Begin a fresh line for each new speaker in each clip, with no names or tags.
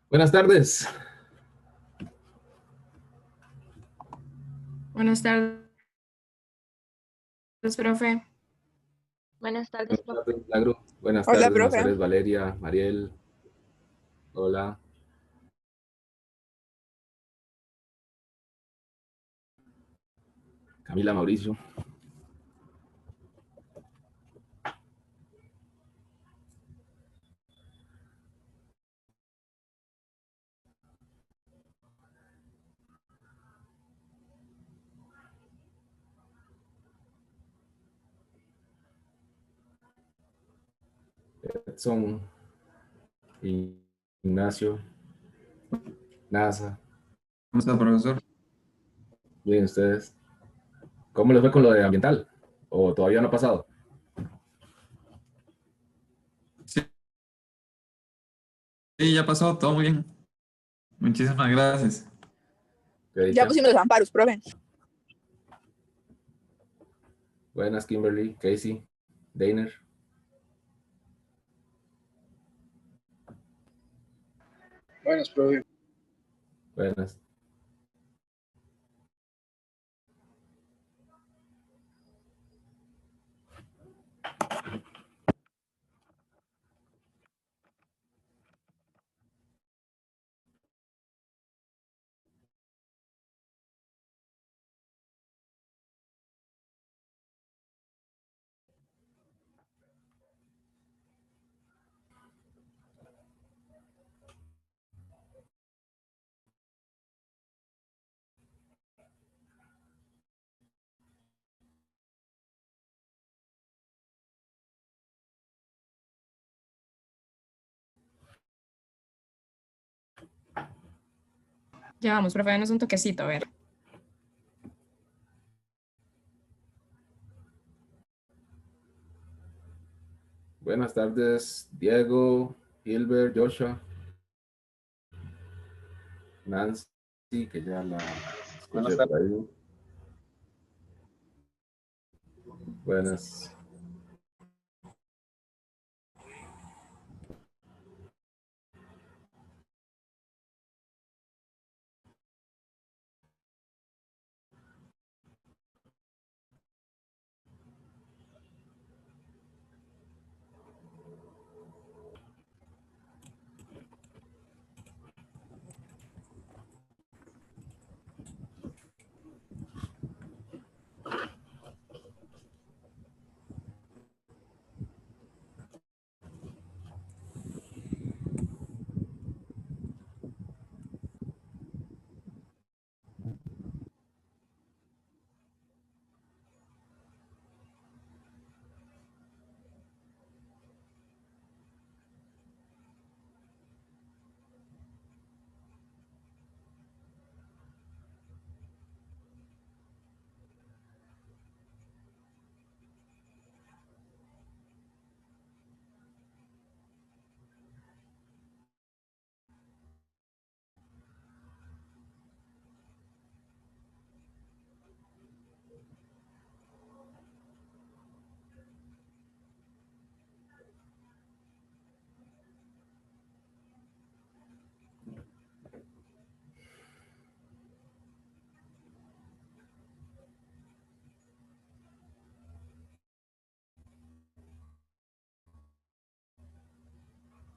Buenas tardes.
Buenas tardes, profe.
Buenas tardes,
Buenas
profe.
tardes, Milagro. Buenas
Hola,
tardes,
profe.
Nazaret, Valeria, Mariel. Hola. Camila, Mauricio. Edson, Ignacio, NASA.
¿Cómo está, profesor?
Bien, ustedes. ¿Cómo les fue con lo de ambiental? ¿O todavía no ha pasado?
Sí, sí, ya pasó, todo muy bien. Muchísimas gracias.
Qué
Ya
dicha.
pusimos los amparos, profe.
Buenas, Kimberly, Casey, Dainer.
Buenas, profe.
Buenas.
Ya vamos, profe, denos un toquecito, a ver.
Buenas tardes, Diego, Gilbert, Joshua, Nancy, que ya la escuché
Buenas
por
tardes.
ahí. Buenas.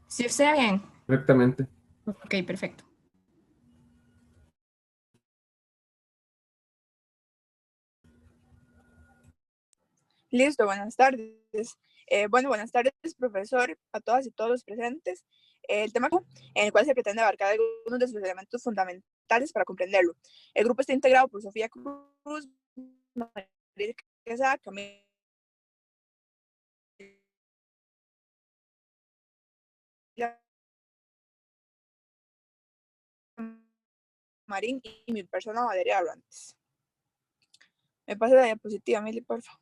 ¿Sí está bien?
Correctamente.
Ok, perfecto.
Listo, buenas tardes. Buenas tardes, profesor, a todas y todos los presentes. El tema en el cual se pretende abarcar algunos de sus elementos fundamentales para comprenderlo. El grupo está integrado por Sofía Cruz, María Quesada, Camila Marín y mi persona, Valeria Abrantes. Me pasa la diapositiva, Mili, por favor.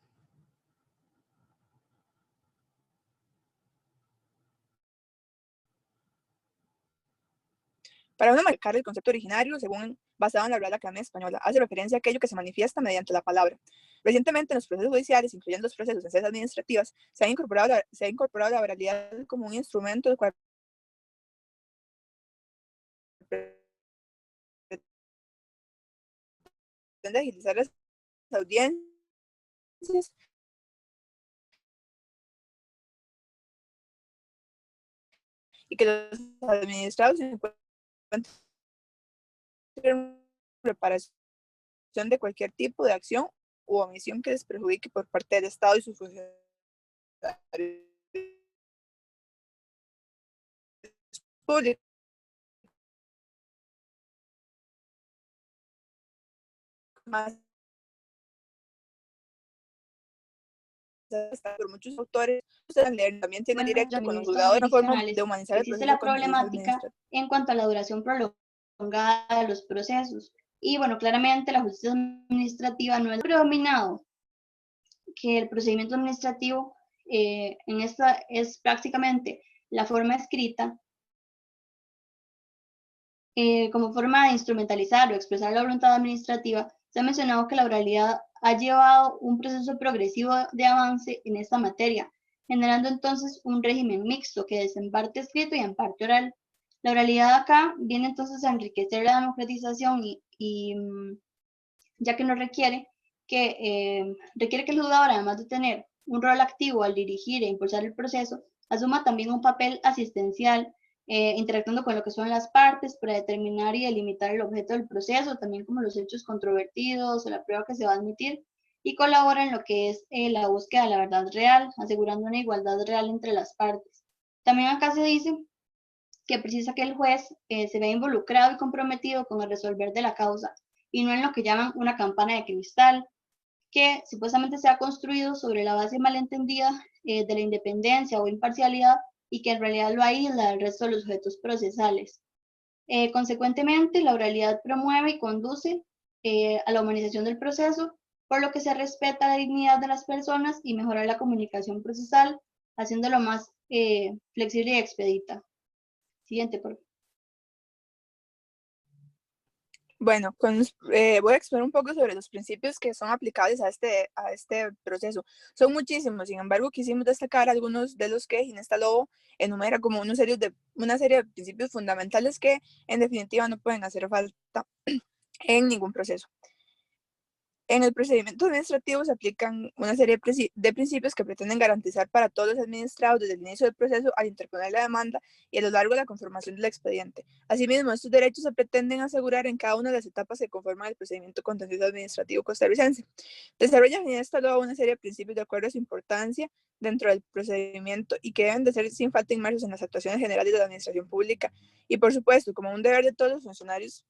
Para uno marcar el concepto originario, según basado en la Real Academia Española, hace referencia a aquello que se manifiesta mediante la palabra. Recientemente, en los procesos judiciales, incluyendo los procesos en sedes administrativas, se ha incorporado la oralidad como un instrumento del cual pretende agilizar las audiencias y que los administrados se encuentren en preparación de cualquier tipo de acción u omisión que les perjudique por parte del Estado y sus funcionarios públicos. Más por muchos autores, también tienen directo con los juzgados una forma de humanizar el
existe
proceso
la problemática en cuanto a la duración prolongada de los procesos. Y bueno, claramente la justicia administrativa no es predominado, que el procedimiento administrativo en esta es prácticamente la forma escrita como forma de instrumentalizar o expresar la voluntad administrativa. Se ha mencionado que la oralidad ha llevado un proceso progresivo de avance en esta materia, generando entonces un régimen mixto que es en parte escrito y en parte oral. La oralidad acá viene entonces a enriquecer la democratización y ya que no requiere que el juzgador, además de tener un rol activo al dirigir e impulsar el proceso, asuma también un papel asistencial, interactuando con lo que son las partes para determinar y delimitar el objeto del proceso, también como los hechos controvertidos o la prueba que se va a admitir, y colabora en lo que es la búsqueda de la verdad real, asegurando una igualdad real entre las partes. También acá se dice que precisa que el juez se vea involucrado y comprometido con el resolver de la causa, y no en lo que llaman una campana de cristal, que supuestamente se ha construido sobre la base malentendida de la independencia o imparcialidad y que en realidad lo aísla del resto de los objetos procesales. Consecuentemente, la oralidad promueve y conduce a la humanización del proceso, por lo que se respeta la dignidad de las personas y mejora la comunicación procesal, haciéndolo más flexible y expedita. Siguiente, por favor.
Bueno, voy a explicar un poco sobre los principios que son aplicables a este proceso. Son muchísimos, sin embargo, quisimos destacar algunos de los que Ginesta Lobo enumera como una serie de principios fundamentales que, en definitiva, no pueden hacer falta en ningún proceso. En el procedimiento administrativo se aplican una serie de principios que pretenden garantizar para todos los administrados desde el inicio del proceso al interponer la demanda y a lo largo de la conformación del expediente. Asimismo, estos derechos se pretenden asegurar en cada una de las etapas que conforman el procedimiento contencioso administrativo costarricense. Desarrolla Ginesta Lobo una serie de principios de acuerdo a su importancia dentro del procedimiento y que deben de ser sin falta inmersos en las actuaciones generales de la administración pública y, por supuesto, como un deber de todos los funcionarios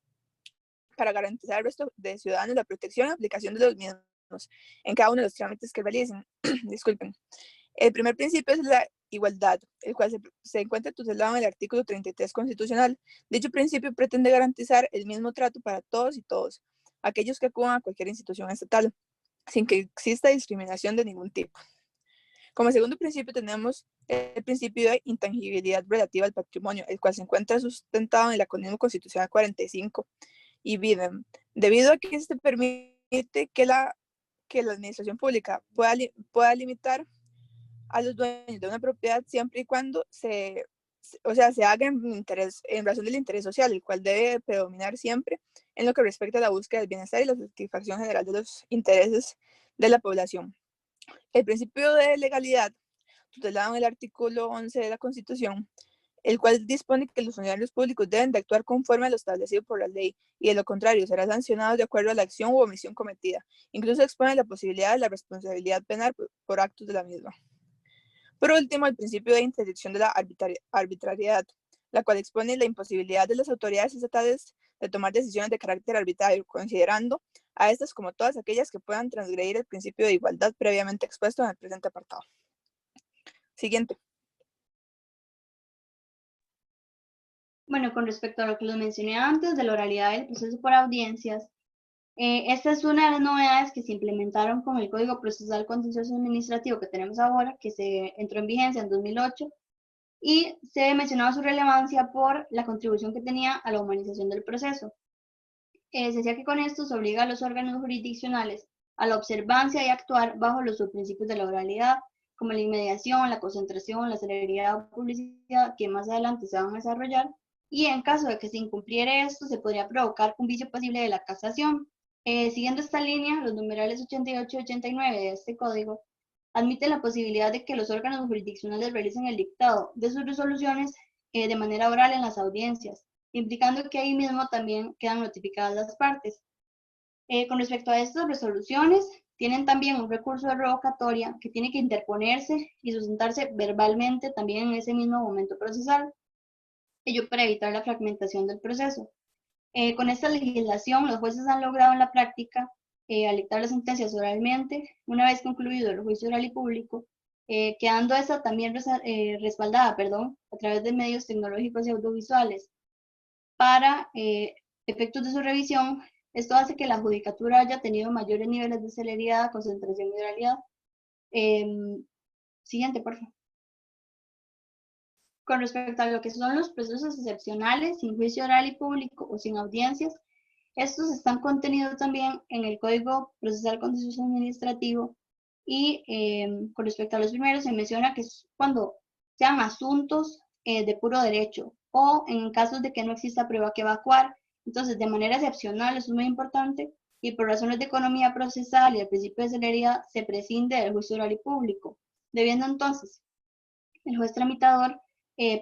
para garantizar al resto de ciudadanos la protección y aplicación de los mismos en cada uno de los trámites que realicen. Disculpen. El primer principio es la igualdad, el cual se encuentra tutelado en el artículo 33 constitucional. Dicho principio pretende garantizar el mismo trato para todos y todos, aquellos que acudan a cualquier institución estatal, sin que exista discriminación de ningún tipo. Como segundo principio tenemos el principio de intangibilidad relativa al patrimonio, el cual se encuentra sustentado en el Acónimo Constitucional 45 y Bidem, debido a que este permite que la administración pública pueda limitar a los dueños de una propiedad siempre y cuando se haga en razón del interés social, el cual debe predominar siempre en lo que respecta a la búsqueda del bienestar y la satisfacción general de los intereses de la población. El principio de legalidad, tutelado en el artículo 11 de la Constitución, el cual dispone que los funcionarios públicos deben de actuar conforme a lo establecido por la ley y de lo contrario será sancionado de acuerdo a la acción u omisión cometida. Incluso expone la posibilidad de la responsabilidad penal por actos de la misma. Por último, el principio de interdicción de la arbitrariedad, la cual expone la imposibilidad de las autoridades estatales de tomar decisiones de carácter arbitrario, considerando a estas como todas aquellas que puedan transgredir el principio de igualdad previamente expuesto en el presente apartado. Siguiente.
Bueno, con respecto a lo que les mencioné antes de la oralidad del proceso por audiencias, esta es una de las novedades que se implementaron con el Código Procesal Contencioso Administrativo que tenemos ahora, que se entró en vigencia en 2008, y se mencionaba su relevancia por la contribución que tenía a la humanización del proceso. Se decía que con esto se obliga a los órganos jurisdiccionales a la observancia y actuar bajo los subprincipios de la oralidad, como la inmediación, la concentración, la celeridad o publicidad, que más adelante se van a desarrollar, y en caso de que se incumpliera esto, se podría provocar un vicio pasible de la casación. Siguiendo esta línea, los numerales 88 y 89 de este código admiten la posibilidad de que los órganos jurisdiccionales realicen el dictado de sus resoluciones de manera oral en las audiencias, implicando que ahí mismo también quedan notificadas las partes. Con respecto a estas resoluciones, tienen también un recurso de revocatoria que tiene que interponerse y sustentarse verbalmente también en ese mismo momento procesal, ello para evitar la fragmentación del proceso. Con esta legislación, los jueces han logrado en la práctica, al dictar las sentencias oralmente, una vez concluido el juicio oral y público, quedando esta también respaldada, a través de medios tecnológicos y audiovisuales. Para efectos de su revisión, esto hace que la judicatura haya tenido mayores niveles de celeridad, concentración y oralidad. Siguiente, por favor. Con respecto a lo que son los procesos excepcionales, sin juicio oral y público o sin audiencias, estos están contenidos también en el Código Procesal Contencioso Administrativo y con respecto a los primeros se menciona que es cuando sean asuntos de puro derecho o en casos de que no exista prueba que evacuar. Entonces, de manera excepcional, eso es muy importante, y por razones de economía procesal y el principio de celeridad se prescinde del juicio oral y público, debiendo entonces el juez tramitador,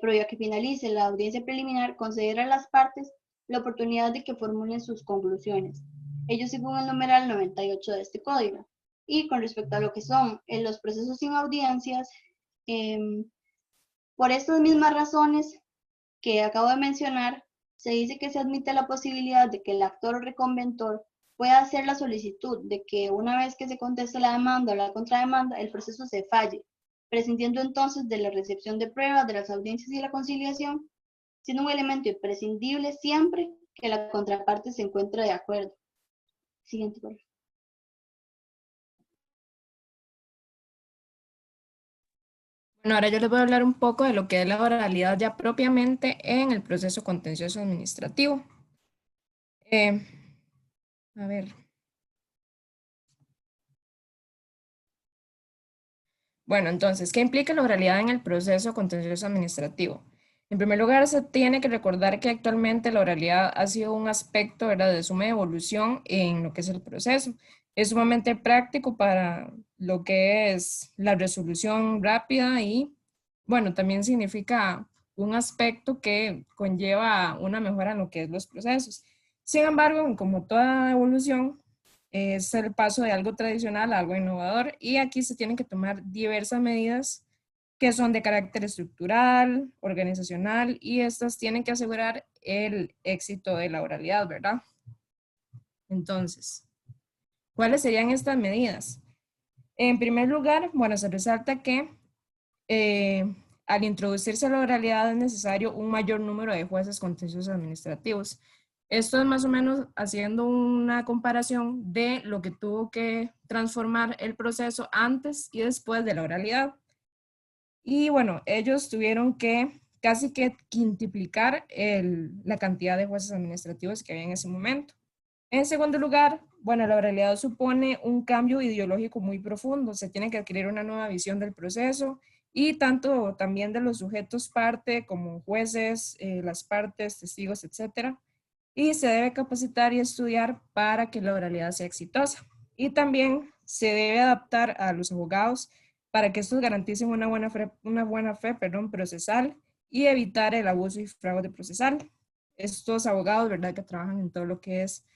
previo a que finalice la audiencia preliminar, conceder a las partes la oportunidad de que formulen sus conclusiones. Ello según el numeral 98 de este código. Y con respecto a lo que son los procesos sin audiencias, por estas mismas razones que acabo de mencionar, se dice que se admite la posibilidad de que el actor o reconventor pueda hacer la solicitud de que una vez que se conteste la demanda o la contrademanda, el proceso se falle, prescindiendo entonces de la recepción de pruebas, de las audiencias y la conciliación, siendo un elemento imprescindible siempre que la contraparte se encuentre de acuerdo. Siguiente, por favor.
Bueno, ahora yo les voy a hablar un poco de lo que es la oralidad ya propiamente en el proceso contencioso administrativo. A ver. Bueno, entonces, ¿qué implica la oralidad en el proceso contencioso administrativo? En primer lugar, se tiene que recordar que actualmente la oralidad ha sido un aspecto, ¿verdad?, de suma evolución en lo que es el proceso. Es sumamente práctico para lo que es la resolución rápida y, bueno, también significa un aspecto que conlleva una mejora en lo que es los procesos. Sin embargo, como toda evolución, es el paso de algo tradicional a algo innovador y aquí se tienen que tomar diversas medidas que son de carácter estructural, organizacional y estas tienen que asegurar el éxito de la oralidad, ¿verdad? Entonces, ¿cuáles serían estas medidas? En primer lugar, bueno, se resalta que al introducirse la oralidad es necesario un mayor número de jueces contenciosos administrativos. Esto es más o menos haciendo una comparación de lo que tuvo que transformar el proceso antes y después de la oralidad. Y bueno, ellos tuvieron que casi que quintuplicar la cantidad de jueces administrativos que había en ese momento. En segundo lugar, bueno, la oralidad supone un cambio ideológico muy profundo. Se tiene que adquirir una nueva visión del proceso y tanto también de los sujetos parte como jueces, las partes, testigos, etcétera. Y se debe capacitar y estudiar para que la oralidad sea exitosa. Y también se debe adaptar a los abogados para que estos garanticen una buena fe procesal y evitar el abuso y fraude procesal. Estos abogados, ¿verdad?, que trabajan en todo lo que es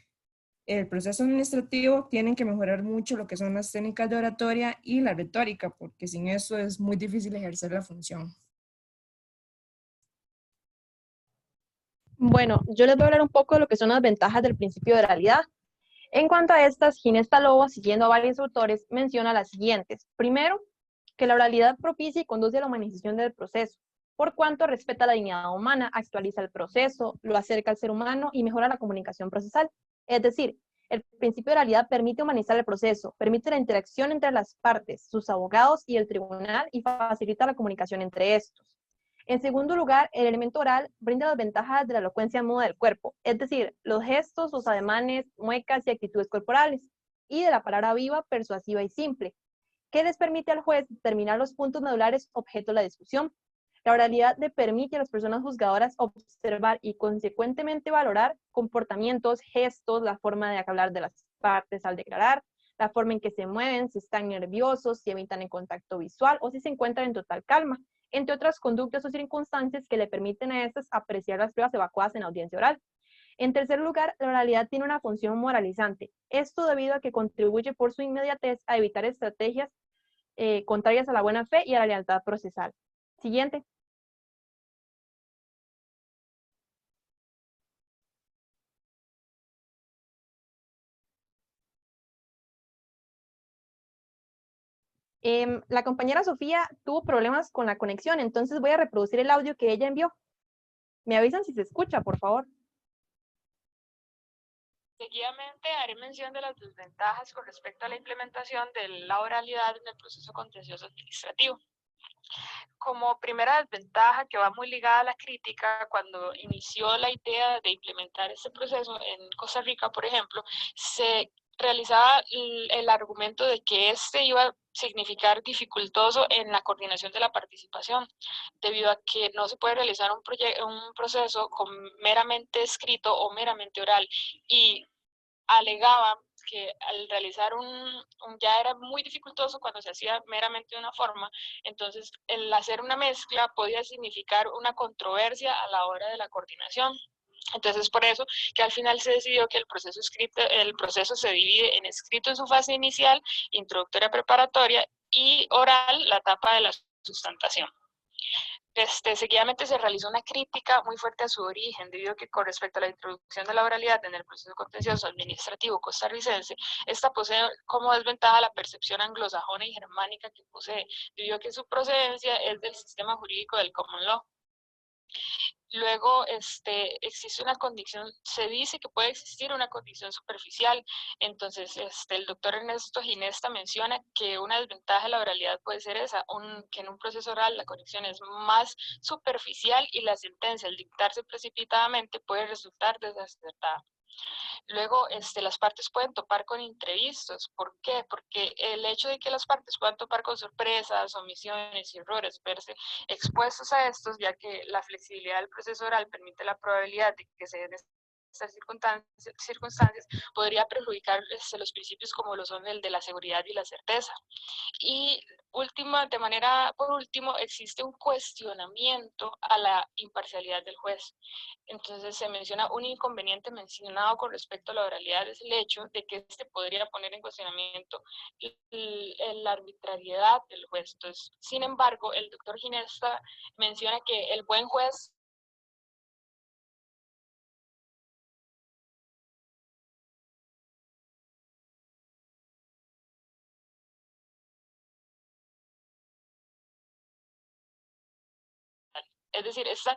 el proceso administrativo, tienen que mejorar mucho lo que son las técnicas de oratoria y la retórica, porque sin eso es muy difícil ejercer la función.
Bueno, yo les voy a hablar un poco de lo que son las ventajas del principio de oralidad. En cuanto a estas, Ginesta Lobo, siguiendo a varios autores, menciona las siguientes. Primero, que la oralidad propicia y conduce a la humanización del proceso, por cuanto respeta la dignidad humana, actualiza el proceso, lo acerca al ser humano y mejora la comunicación procesal. Es decir, el principio de oralidad permite humanizar el proceso, permite la interacción entre las partes, sus abogados y el tribunal y facilita la comunicación entre estos. En segundo lugar, el elemento oral brinda las ventajas de la elocuencia muda del cuerpo, es decir, los gestos, los ademanes, muecas y actitudes corporales, y de la palabra viva, persuasiva y simple, que les permite al juez determinar los puntos medulares objeto de la discusión. La oralidad le permite a las personas juzgadoras observar y consecuentemente valorar comportamientos, gestos, la forma de hablar de las partes al declarar, la forma en que se mueven, si están nerviosos, si evitan el contacto visual o si se encuentran en total calma, entre otras conductas o circunstancias que le permiten a estas apreciar las pruebas evacuadas en audiencia oral. En tercer lugar, la oralidad tiene una función moralizante. Esto debido a que contribuye por su inmediatez a evitar estrategias contrarias a la buena fe y a la lealtad procesal. Siguiente. La compañera Sofía tuvo problemas con la conexión, entonces voy a reproducir el audio que ella envió. Me avisan si se escucha, por favor.
Seguidamente haré mención de las desventajas con respecto a la implementación de la oralidad en el proceso contencioso administrativo. Como primera desventaja, que va muy ligada a la crítica, cuando inició la idea de implementar este proceso en Costa Rica, por ejemplo, se realizaba el argumento de que este iba a significar dificultoso en la coordinación de la participación, debido a que no se puede realizar un proceso meramente escrito o meramente oral, y alegaba que al realizar ya era muy dificultoso cuando se hacía meramente de una forma, entonces el hacer una mezcla podía significar una controversia a la hora de la coordinación. Entonces, por eso que al final se decidió que el proceso se divide en escrito en su fase inicial, introductoria preparatoria, y oral, la etapa de la sustantación. Seguidamente se realizó una crítica muy fuerte a su origen, debido a que con respecto a la introducción de la oralidad en el proceso contencioso administrativo costarricense, esta posee como desventaja la percepción anglosajona y germánica que posee, debido a que su procedencia es del sistema jurídico del common law. Luego, existe una condición, se dice que puede existir una condición superficial. Entonces, el doctor Ernesto Ginesta menciona que una desventaja de la oralidad puede ser esa, que en un proceso oral la conexión es más superficial y la sentencia, al dictarse precipitadamente, puede resultar desacertada. Luego, las partes pueden topar con imprevistos. ¿Por qué? Porque el hecho de que las partes puedan topar con sorpresas, omisiones y errores, verse expuestos a estos, ya que la flexibilidad del proceso oral permite la probabilidad de que se den estas circunstancias, podría perjudicar los principios como lo son el de la seguridad y la certeza. Y por último, existe un cuestionamiento a la imparcialidad del juez. Entonces se menciona un inconveniente mencionado con respecto a la oralidad, es el hecho de que podría poner en cuestionamiento la arbitrariedad del juez. Entonces, sin embargo, el doctor Ginesta menciona que el buen juez es decir, esta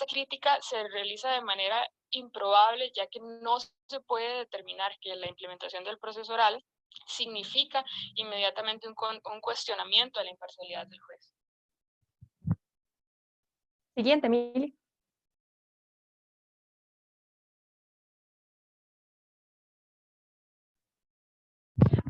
crítica se realiza de manera improbable, ya que no se puede determinar que la implementación del proceso oral significa inmediatamente un cuestionamiento a la imparcialidad del juez.
Siguiente, Mili.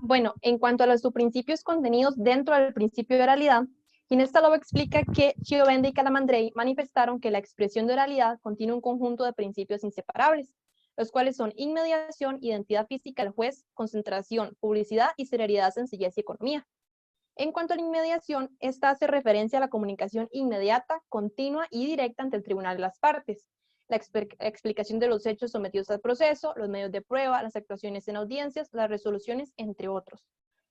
Bueno, en cuanto a los subprincipios contenidos dentro del principio de oralidad, Ginesta Lobo explica que Chiovende y Calamandrei manifestaron que la expresión de oralidad contiene un conjunto de principios inseparables, los cuales son inmediación, identidad física del juez, concentración, publicidad y celeridad, sencillez y economía. En cuanto a la inmediación, esta hace referencia a la comunicación inmediata, continua y directa ante el tribunal de las partes, la explicación de los hechos sometidos al proceso, los medios de prueba, las actuaciones en audiencias, las resoluciones, entre otros.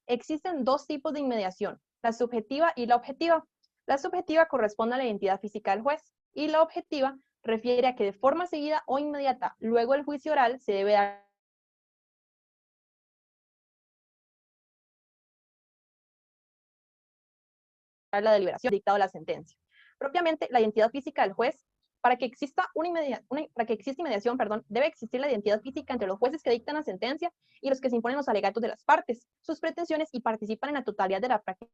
Existen dos tipos de inmediación, la subjetiva y la objetiva. La subjetiva corresponde a la identidad física del juez y la objetiva refiere a que de forma seguida o inmediata, luego del juicio oral, se debe dar la deliberación dictado la sentencia. Propiamente, la identidad física del juez, para que exista inmediación, debe existir la identidad física entre los jueces que dictan la sentencia y los que se imponen los alegatos de las partes, sus pretensiones y participan en la totalidad de la práctica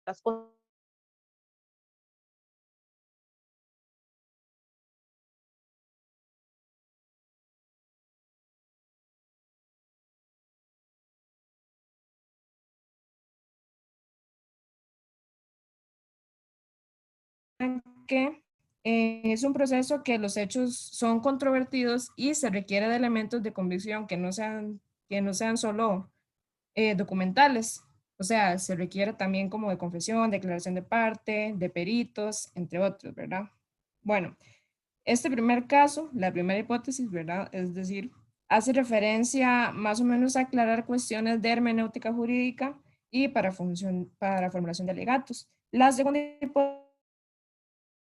las
que es un proceso que los hechos son controvertidos y se requiere de elementos de convicción que no sean solo documentales. O sea, se requiere también como de confesión, declaración de parte, de peritos, entre otros, ¿verdad? Bueno, este primer caso, la primera hipótesis, ¿verdad? Es decir, hace referencia más o menos a aclarar cuestiones de hermenéutica jurídica y para formulación de alegatos. La segunda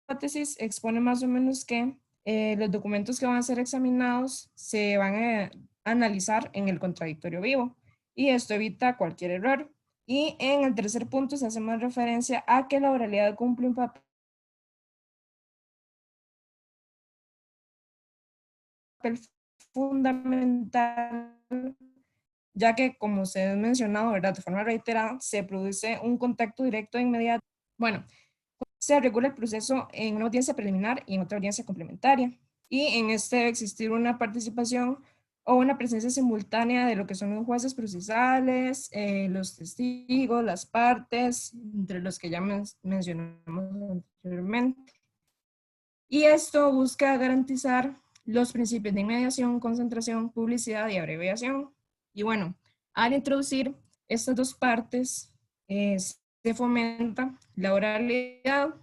hipótesis expone más o menos que los documentos que van a ser examinados se van a analizar en el contradictorio vivo y esto evita cualquier error. Y en el tercer punto se hace más referencia a que la oralidad cumple un papel fundamental, ya que, como se ha mencionado, ¿verdad?, de forma reiterada, se produce un contacto directo e inmediato. Bueno, se regula el proceso en una audiencia preliminar y en otra audiencia complementaria. Y en este debe existir una participación o una presencia simultánea de lo que son los jueces procesales, los testigos, las partes, entre los que ya mencionamos anteriormente. Y esto busca garantizar los principios de inmediación, concentración, publicidad y abreviación. Y bueno, al introducir estas dos partes, se fomenta la oralidad.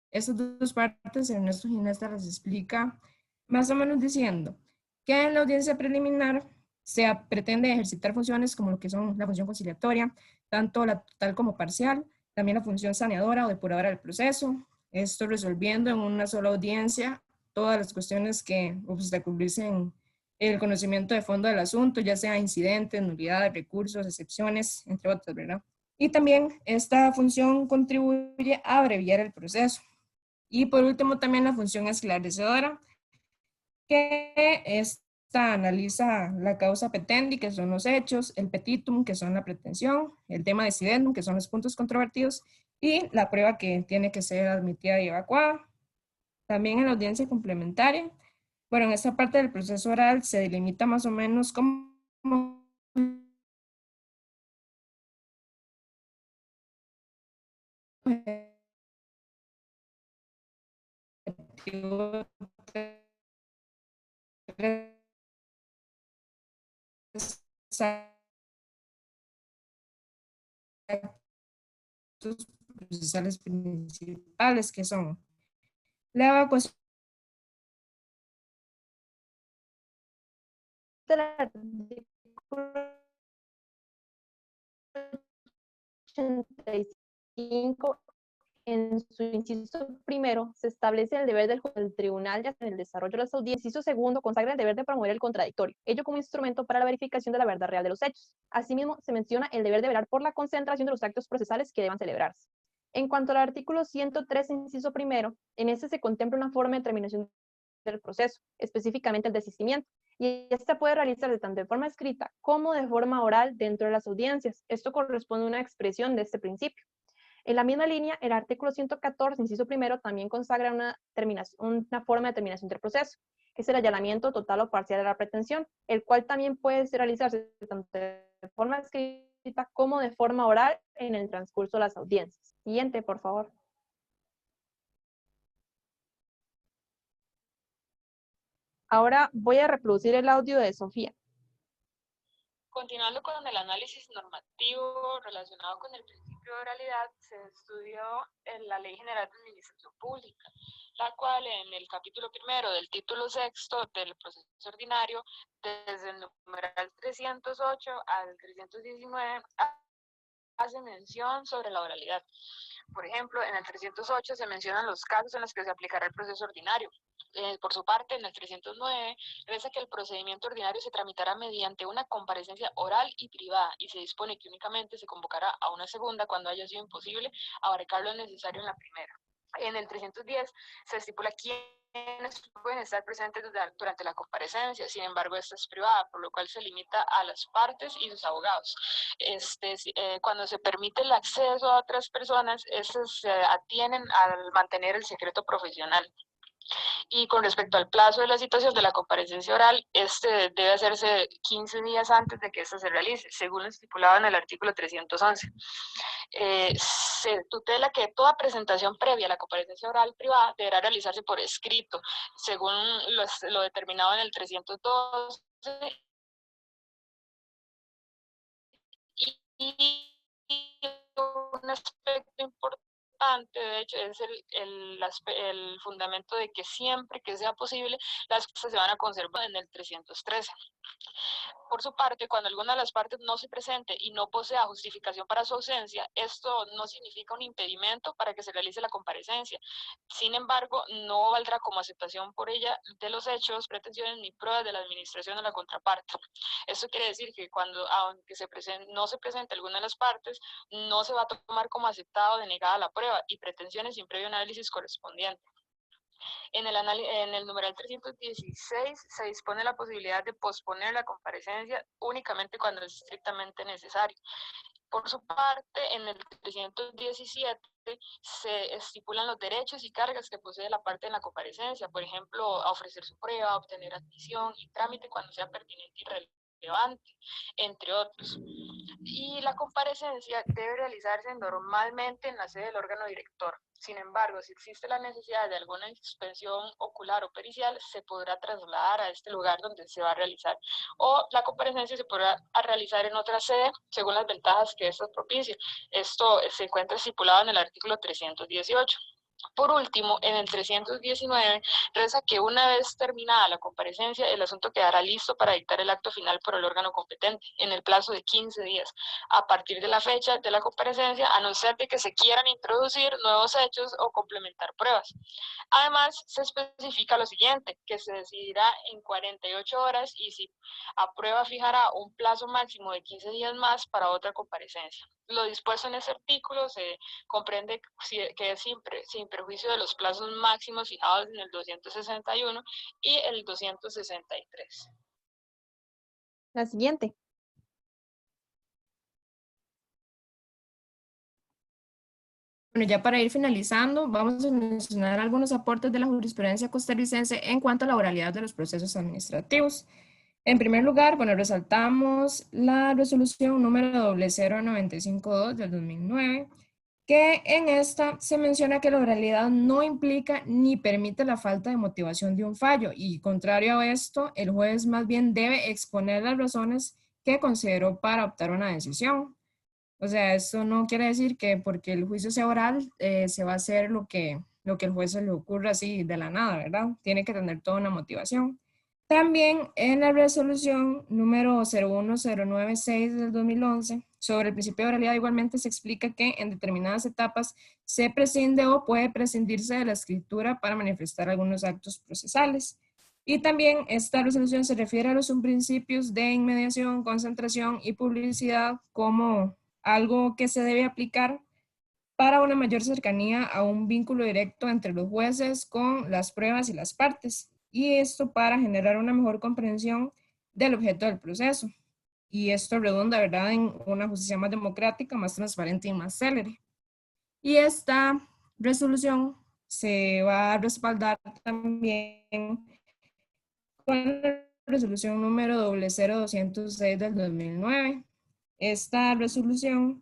Estas dos partes, Ernesto Ginesta las explica más o menos diciendo que en la audiencia preliminar se pretende ejercitar funciones como lo que son la función conciliatoria, tanto la total como parcial, también la función saneadora o depuradora del proceso, esto resolviendo en una sola audiencia todas las cuestiones que obstaculicen el conocimiento de fondo del asunto, ya sea incidentes, nulidades, recursos, excepciones, entre otras, ¿verdad? Y también esta función contribuye a abreviar el proceso. Y por último también la función esclarecedora, que esta analiza la causa petendi, que son los hechos, el petitum, que son la pretensión, el tema decidendum, que son los puntos controvertidos, y la prueba que tiene que ser admitida y evacuada. También en la audiencia complementaria, bueno, en esta parte del proceso oral se delimita más o menos cómo procesales principales, que son la evacuación
del artículo 85, en su inciso primero, se establece el deber del tribunal de en el desarrollo de las audiencias. Inciso segundo, consagra el deber de promover el contradictorio, ello como instrumento para la verificación de la verdad real de los hechos. Asimismo, se menciona el deber de velar por la concentración de los actos procesales que deban celebrarse. En cuanto al artículo 103, inciso primero, en este se contempla una forma de terminación del proceso, específicamente el desistimiento, y esta puede realizarse tanto de forma escrita como de forma oral dentro de las audiencias. Esto corresponde a una expresión de este principio. En la misma línea, el artículo 114, inciso primero, también consagra una forma de terminación del proceso, que es el allanamiento total o parcial de la pretensión, el cual también puede realizarse tanto de forma escrita como de forma oral en el transcurso de las audiencias. Siguiente, por favor. Ahora voy a reproducir el audio de Sofía.
Continuando con el análisis normativo relacionado con el principio de oralidad, se estudió en la Ley General de Administración Pública, la cual en el capítulo primero del título sexto del proceso ordinario, desde el numeral 308 al 319, hace mención sobre la oralidad. Por ejemplo, en el 308 se mencionan los casos en los que se aplicará el proceso ordinario. Por su parte, en el 309, reza que el procedimiento ordinario se tramitará mediante una comparecencia oral y privada y se dispone que únicamente se convocará a una segunda cuando haya sido imposible abarcar lo necesario en la primera. En el 310 se estipula quiénes pueden estar presentes durante la comparecencia, sin embargo esta es privada, por lo cual se limita a las partes y sus abogados. Cuando se permite el acceso a otras personas, estos se atienen al mantener el secreto profesional. Y con respecto al plazo de la citación de la comparecencia oral, este debe hacerse 15 días antes de que ésta se realice, según lo estipulado en el artículo 311. Se tutela que toda presentación previa a la comparecencia oral privada deberá realizarse por escrito, según lo determinado en el 312. Y un aspecto importante, de hecho, es el fundamento de que siempre que sea posible, las cosas se van a conservar en el 313. Por su parte, cuando alguna de las partes no se presente y no posea justificación para su ausencia, esto no significa un impedimento para que se realice la comparecencia. Sin embargo, no valdrá como aceptación por ella de los hechos, pretensiones ni pruebas de la administración o la contraparte. Esto quiere decir que aunque no se presente alguna de las partes, no se va a tomar como aceptado o denegada la prueba y pretensiones sin previo análisis correspondiente. En el numeral 316 se dispone la posibilidad de posponer la comparecencia únicamente cuando es estrictamente necesario. Por su parte, en el 317 se estipulan los derechos y cargas que posee la parte en la comparecencia, por ejemplo, a ofrecer su prueba, a obtener admisión y trámite cuando sea pertinente y relevante, entre otros. Y la comparecencia debe realizarse normalmente en la sede del órgano director. Sin embargo, si existe la necesidad de alguna inspección ocular o pericial, se podrá trasladar a este lugar donde se va a realizar. O la comparecencia se podrá realizar en otra sede según las ventajas que esto propicie. Esto se encuentra estipulado en el artículo 318. Por último, en el 319 reza que una vez terminada la comparecencia, el asunto quedará listo para dictar el acto final por el órgano competente en el plazo de 15 días, a partir de la fecha de la comparecencia, a no ser de que se quieran introducir nuevos hechos o complementar pruebas. Además, se especifica lo siguiente, que se decidirá en 48 horas y si aprueba fijará un plazo máximo de 15 días más para otra comparecencia. Lo dispuesto en ese artículo se comprende que es sin perjuicio de los plazos máximos fijados en el 261 y el 263.
La siguiente.
Bueno, ya para ir finalizando, vamos a mencionar algunos aportes de la jurisprudencia costarricense en cuanto a la oralidad de los procesos administrativos. En primer lugar, bueno, resaltamos la resolución número 00952 del 2009, que en esta se menciona que la oralidad no implica ni permite la falta de motivación de un fallo, y contrario a esto, el juez más bien debe exponer las razones que consideró para optar una decisión. O sea, esto no quiere decir que porque el juicio sea oral se va a hacer lo que el juez se le ocurra así de la nada, ¿verdad? Tiene que tener toda una motivación. También en la resolución número 01096 del 2011 sobre el principio de oralidad igualmente se explica que en determinadas etapas se prescinde o puede prescindirse de la escritura para manifestar algunos actos procesales. Y también esta resolución se refiere a los principios de inmediación, concentración y publicidad como algo que se debe aplicar para una mayor cercanía a un vínculo directo entre los jueces con las pruebas y las partes. Y esto para generar una mejor comprensión del objeto del proceso. Y esto redunda, ¿verdad?, en una justicia más democrática, más transparente y más célere. Y esta resolución se va a respaldar también con la resolución número 00206 del 2009. Esta resolución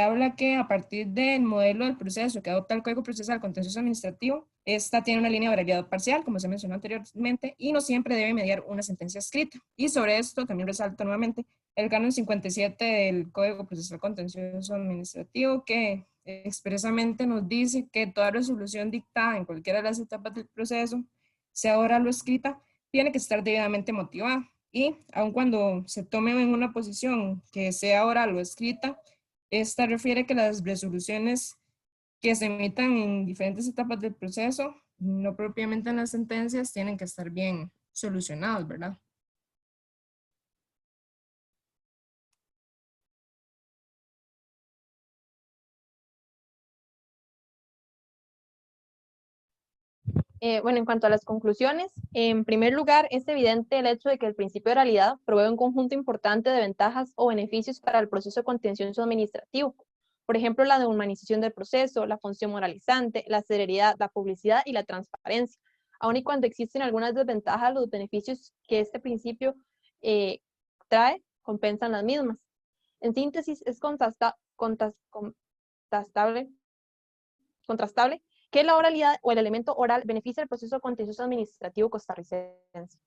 habla que a partir del modelo del proceso que adopta el Código Procesal Contencioso Administrativo, esta tiene una línea de oralidad parcial, como se mencionó anteriormente, y no siempre debe mediar una sentencia escrita. Y sobre esto también resalto nuevamente el canon 57 del Código Procesal Contencioso Administrativo, que expresamente nos dice que toda resolución dictada en cualquiera de las etapas del proceso, sea oral o escrita, tiene que estar debidamente motivada. Y aun cuando se tome en una posición que sea oral o escrita, esta refiere que las resoluciones que se emitan en diferentes etapas del proceso, no propiamente en las sentencias, tienen que estar bien solucionadas, ¿verdad?
Bueno, en cuanto a las conclusiones, en primer lugar, es evidente el hecho de que el principio de oralidad provee un conjunto importante de ventajas o beneficios para el proceso contencioso administrativo, Por ejemplo, la deshumanización del proceso, la función moralizante, la celeridad, la publicidad y la transparencia. Aun y cuando existen algunas desventajas, los beneficios que este principio trae compensan las mismas. En síntesis, es contrastable que la oralidad o el elemento oral beneficia el proceso contencioso administrativo costarricense.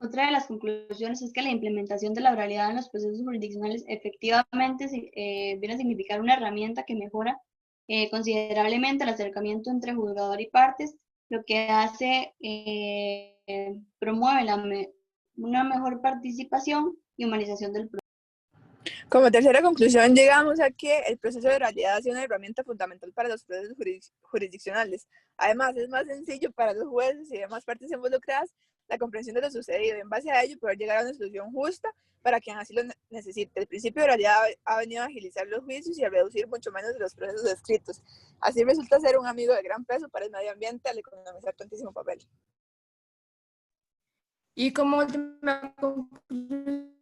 Otra de las conclusiones es que la implementación de la oralidad en los procesos jurisdiccionales efectivamente viene a significar una herramienta que mejora considerablemente el acercamiento entre juzgador y partes, lo que hace, promueve una mejor participación y humanización del proceso.
Como tercera conclusión, llegamos a que el proceso de oralidad ha sido una herramienta fundamental para los procesos jurisdiccionales. Además, es más sencillo para los jueces y demás partes involucradas la comprensión de lo sucedido y en base a ello poder llegar a una solución justa para quien así lo necesite. El principio de oralidad ha venido a agilizar los juicios y a reducir mucho menos los procesos escritos. Así resulta ser un amigo de gran peso para el medio ambiente al economizar tantísimo papel.
Y como última conclusión,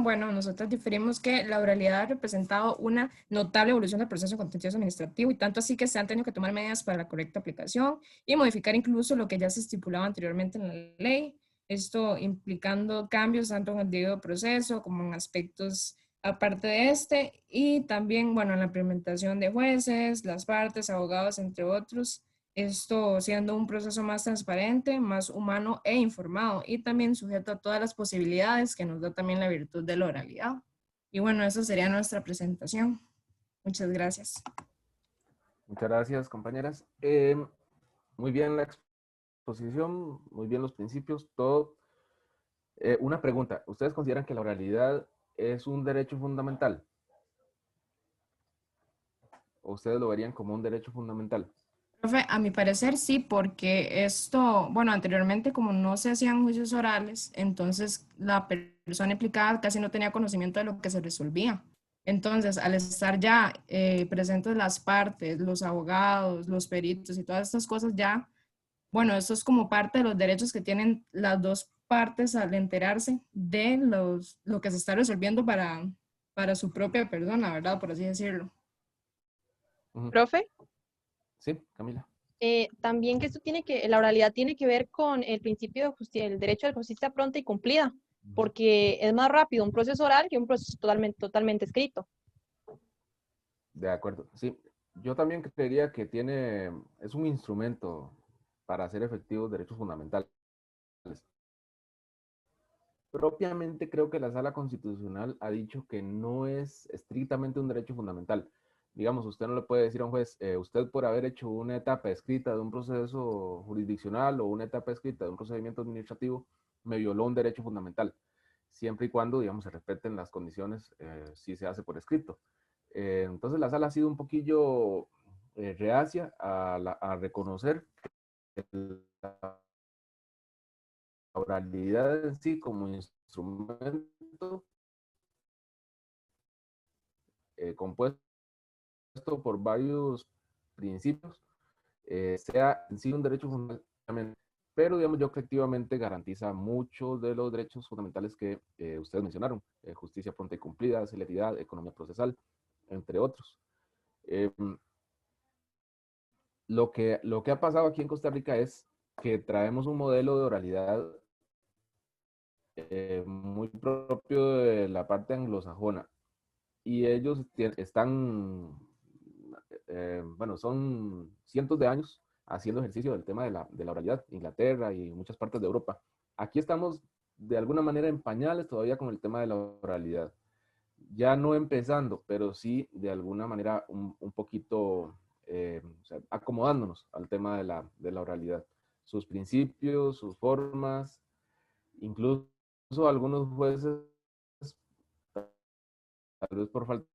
bueno, nosotros diferimos que la oralidad ha representado una notable evolución del proceso contencioso administrativo y tanto así que se han tenido que tomar medidas para la correcta aplicación y modificar incluso lo que ya se estipulaba anteriormente en la ley. Esto implicando cambios tanto en el debido proceso como en aspectos aparte de este y también, bueno, en la implementación de jueces, las partes, abogados, entre otros. Esto siendo un proceso más transparente, más humano e informado y también sujeto a todas las posibilidades que nos da también la virtud de la oralidad. Y bueno, eso sería nuestra presentación. Muchas gracias.
Muchas gracias, compañeras. Muy bien la exposición, muy bien los principios, todo. Una pregunta, ¿ustedes consideran que la oralidad es un derecho fundamental? ¿O ustedes lo verían como un derecho fundamental?
Profe, a mi parecer sí, porque esto, bueno, anteriormente como no se hacían juicios orales, entonces la persona implicada casi no tenía conocimiento de lo que se resolvía. Entonces, al estar ya presentes las partes, los abogados, los peritos y todas estas cosas ya, bueno, esto es como parte de los derechos que tienen las dos partes al enterarse de lo que se está resolviendo para su propia persona, ¿verdad? Por así decirlo.
Profe.
Sí, Camila.
También que esto la oralidad tiene que ver con el principio de justicia, el derecho de justicia pronta y cumplida, porque es más rápido un proceso oral que un proceso totalmente escrito.
De acuerdo, sí. Yo también creería que es un instrumento para hacer efectivos derechos fundamentales. Propiamente creo que la Sala Constitucional ha dicho que no es estrictamente un derecho fundamental. Digamos, usted no le puede decir a un juez, usted por haber hecho una etapa escrita de un proceso jurisdiccional o una etapa escrita de un procedimiento administrativo, me violó un derecho fundamental, siempre y cuando, digamos, se respeten las condiciones si se hace por escrito. Entonces la Sala ha sido un poquillo reacia a reconocer la oralidad en sí como instrumento compuesto por varios principios, sea en sí un derecho fundamental, pero digamos yo que efectivamente garantiza muchos de los derechos fundamentales que ustedes mencionaron, justicia pronta y cumplida, celeridad, economía procesal, entre otros. Lo que ha pasado aquí en Costa Rica es que traemos un modelo de oralidad muy propio de la parte anglosajona y ellos están, bueno, son cientos de años haciendo ejercicio del tema de la oralidad, Inglaterra y muchas partes de Europa. Aquí estamos de alguna manera en pañales todavía con el tema de la oralidad. Ya no empezando, pero sí de alguna manera un poquito o sea, acomodándonos al tema de la oralidad. Sus principios, sus formas, incluso algunos jueces, tal vez por falta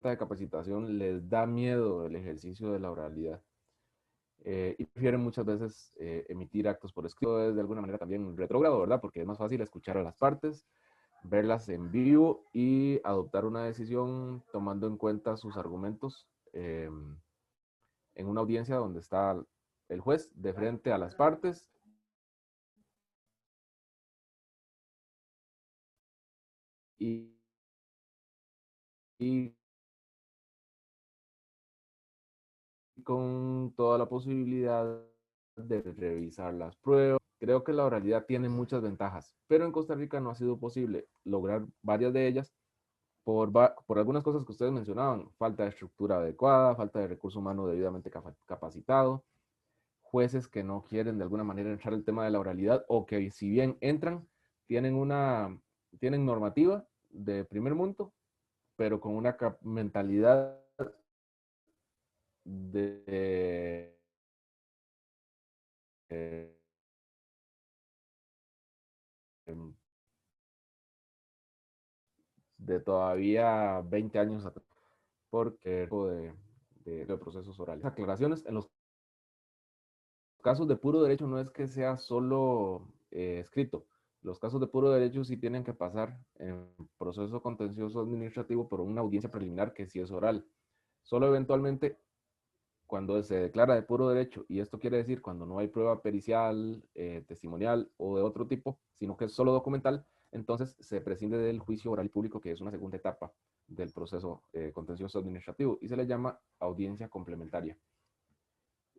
de capacitación, les da miedo el ejercicio de la oralidad. Y prefieren muchas veces emitir actos por escrito, es de alguna manera también retrógrado, ¿verdad? Porque es más fácil escuchar a las partes, verlas en vivo y adoptar una decisión tomando en cuenta sus argumentos en una audiencia donde está el juez de frente a las partes y con toda la posibilidad de revisar las pruebas. Creo que la oralidad tiene muchas ventajas, pero en Costa Rica no ha sido posible lograr varias de ellas por algunas cosas que ustedes mencionaban: falta de estructura adecuada, falta de recurso humano debidamente capacitado, jueces que no quieren de alguna manera entrar el tema de la oralidad, o que si bien entran, tienen normativa de primer mundo, pero con una mentalidad de, eh, de todavía 20 años atrás, porque de procesos orales. Aclaraciones: en los casos de puro derecho no es que sea solo escrito. Los casos de puro derecho sí tienen que pasar en proceso contencioso administrativo por una audiencia preliminar que sí es oral. Solo eventualmente, cuando se declara de puro derecho, y esto quiere decir cuando no hay prueba pericial, testimonial o de otro tipo, sino que es solo documental, entonces se prescinde del juicio oral y público, que es una segunda etapa del proceso contencioso administrativo, y se le llama audiencia complementaria.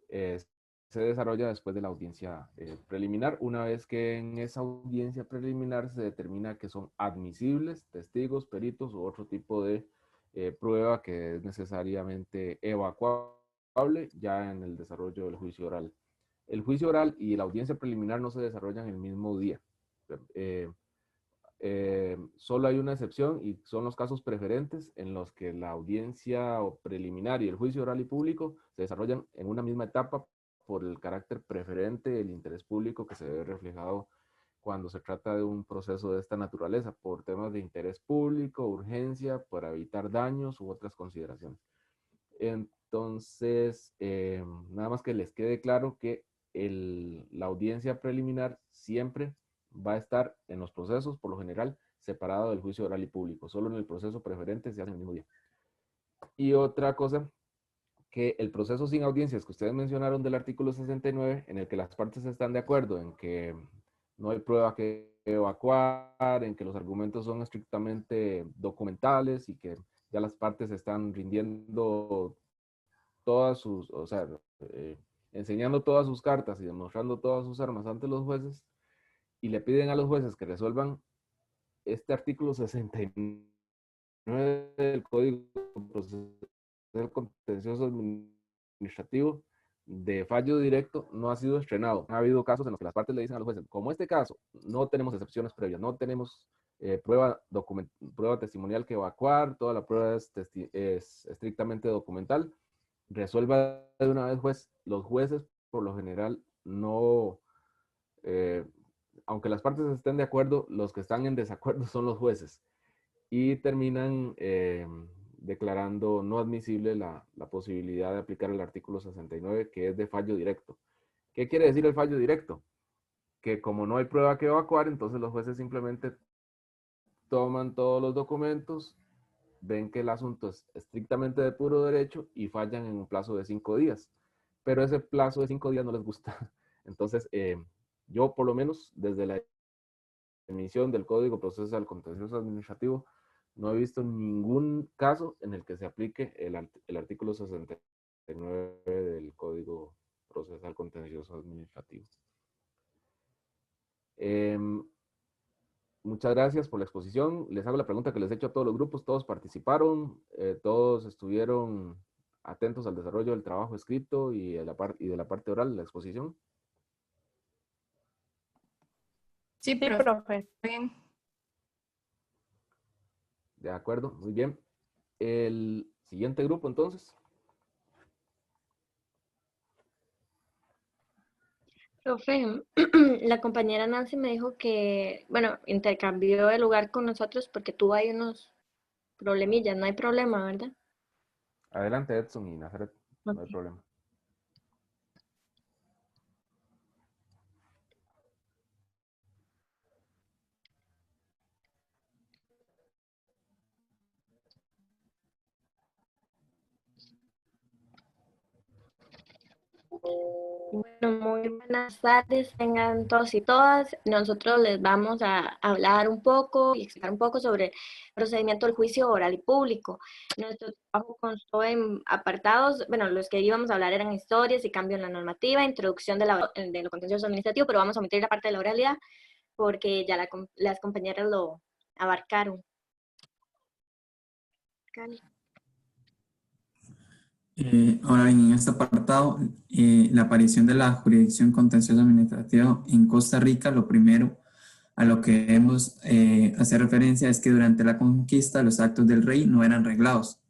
Se desarrolla después de la audiencia preliminar. Una vez que en esa audiencia preliminar se determina que son admisibles testigos, peritos u otro tipo de prueba que es necesariamente evacuable ya en el desarrollo del juicio oral. El juicio oral y la audiencia preliminar no se desarrollan el mismo día. Solo hay una excepción, y son los casos preferentes en los que la audiencia preliminar y el juicio oral y público se desarrollan en una misma etapa por el carácter preferente del interés público que se ve reflejado cuando se trata de un proceso de esta naturaleza, por temas de interés público, urgencia, para evitar daños u otras consideraciones. Entonces, nada más que les quede claro que la audiencia preliminar siempre va a estar en los procesos, por lo general, separado del juicio oral y público. Solo en el proceso preferente se hace el mismo día. Y otra cosa, que el proceso sin audiencias que ustedes mencionaron del artículo 69, en el que las partes están de acuerdo en que no hay prueba que evacuar, en que los argumentos son estrictamente documentales y que ya las partes están rindiendo todas sus, o sea, enseñando todas sus cartas y demostrando todas sus armas ante los jueces, y le piden a los jueces que resuelvan este artículo 69 del Código Procesal Contencioso Administrativo de fallo directo, no ha sido estrenado. Ha habido casos en los que las partes le dicen a los jueces: como este caso, no tenemos excepciones previas, no tenemos prueba testimonial que evacuar, toda la prueba es estrictamente documental, resuelva de una vez, juez. Los jueces, por lo general, no, aunque las partes estén de acuerdo, los que están en desacuerdo son los jueces, y terminan declarando no admisible la posibilidad de aplicar el artículo 69, que es de fallo directo. ¿Qué quiere decir el fallo directo? Que como no hay prueba que evacuar, entonces los jueces simplemente toman todos los documentos, ven que el asunto es estrictamente de puro derecho y fallan en un plazo de 5 días. Pero ese plazo de 5 días no les gusta. Entonces, yo por lo menos desde la emisión del Código Procesal Contencioso Administrativo no he visto ningún caso en el que se aplique el artículo 69 del Código Procesal Contencioso Administrativo. Muchas gracias por la exposición. Les hago la pregunta que les he hecho a todos los grupos. Todos participaron, todos estuvieron atentos al desarrollo del trabajo escrito y de la parte oral de la exposición.
Sí,
Sí, profe.
bien.
De acuerdo, muy bien. El siguiente grupo, entonces.
Profe, la compañera Nancy me dijo que, bueno, intercambió el lugar con nosotros porque tuvo ahí unos problemillas. No hay problema, ¿verdad?
Adelante, Edson y Nazaret, no hay
Ok.
problema.
Bueno, muy buenas tardes, tengan todos y todas. Nosotros les vamos a hablar un poco y explicar un poco sobre el procedimiento del juicio oral y público. Nuestro trabajo constó en apartados, bueno, los que íbamos a hablar eran historias y cambio en la normativa, introducción de lo contencioso administrativo, pero vamos a omitir la parte de la oralidad porque ya las compañeras lo abarcaron. Cali.
Ahora bien, en este apartado, la aparición de la jurisdicción contencioso administrativa en Costa Rica, lo primero a lo que debemos hacer referencia es que durante la conquista los actos del rey no eran reglados.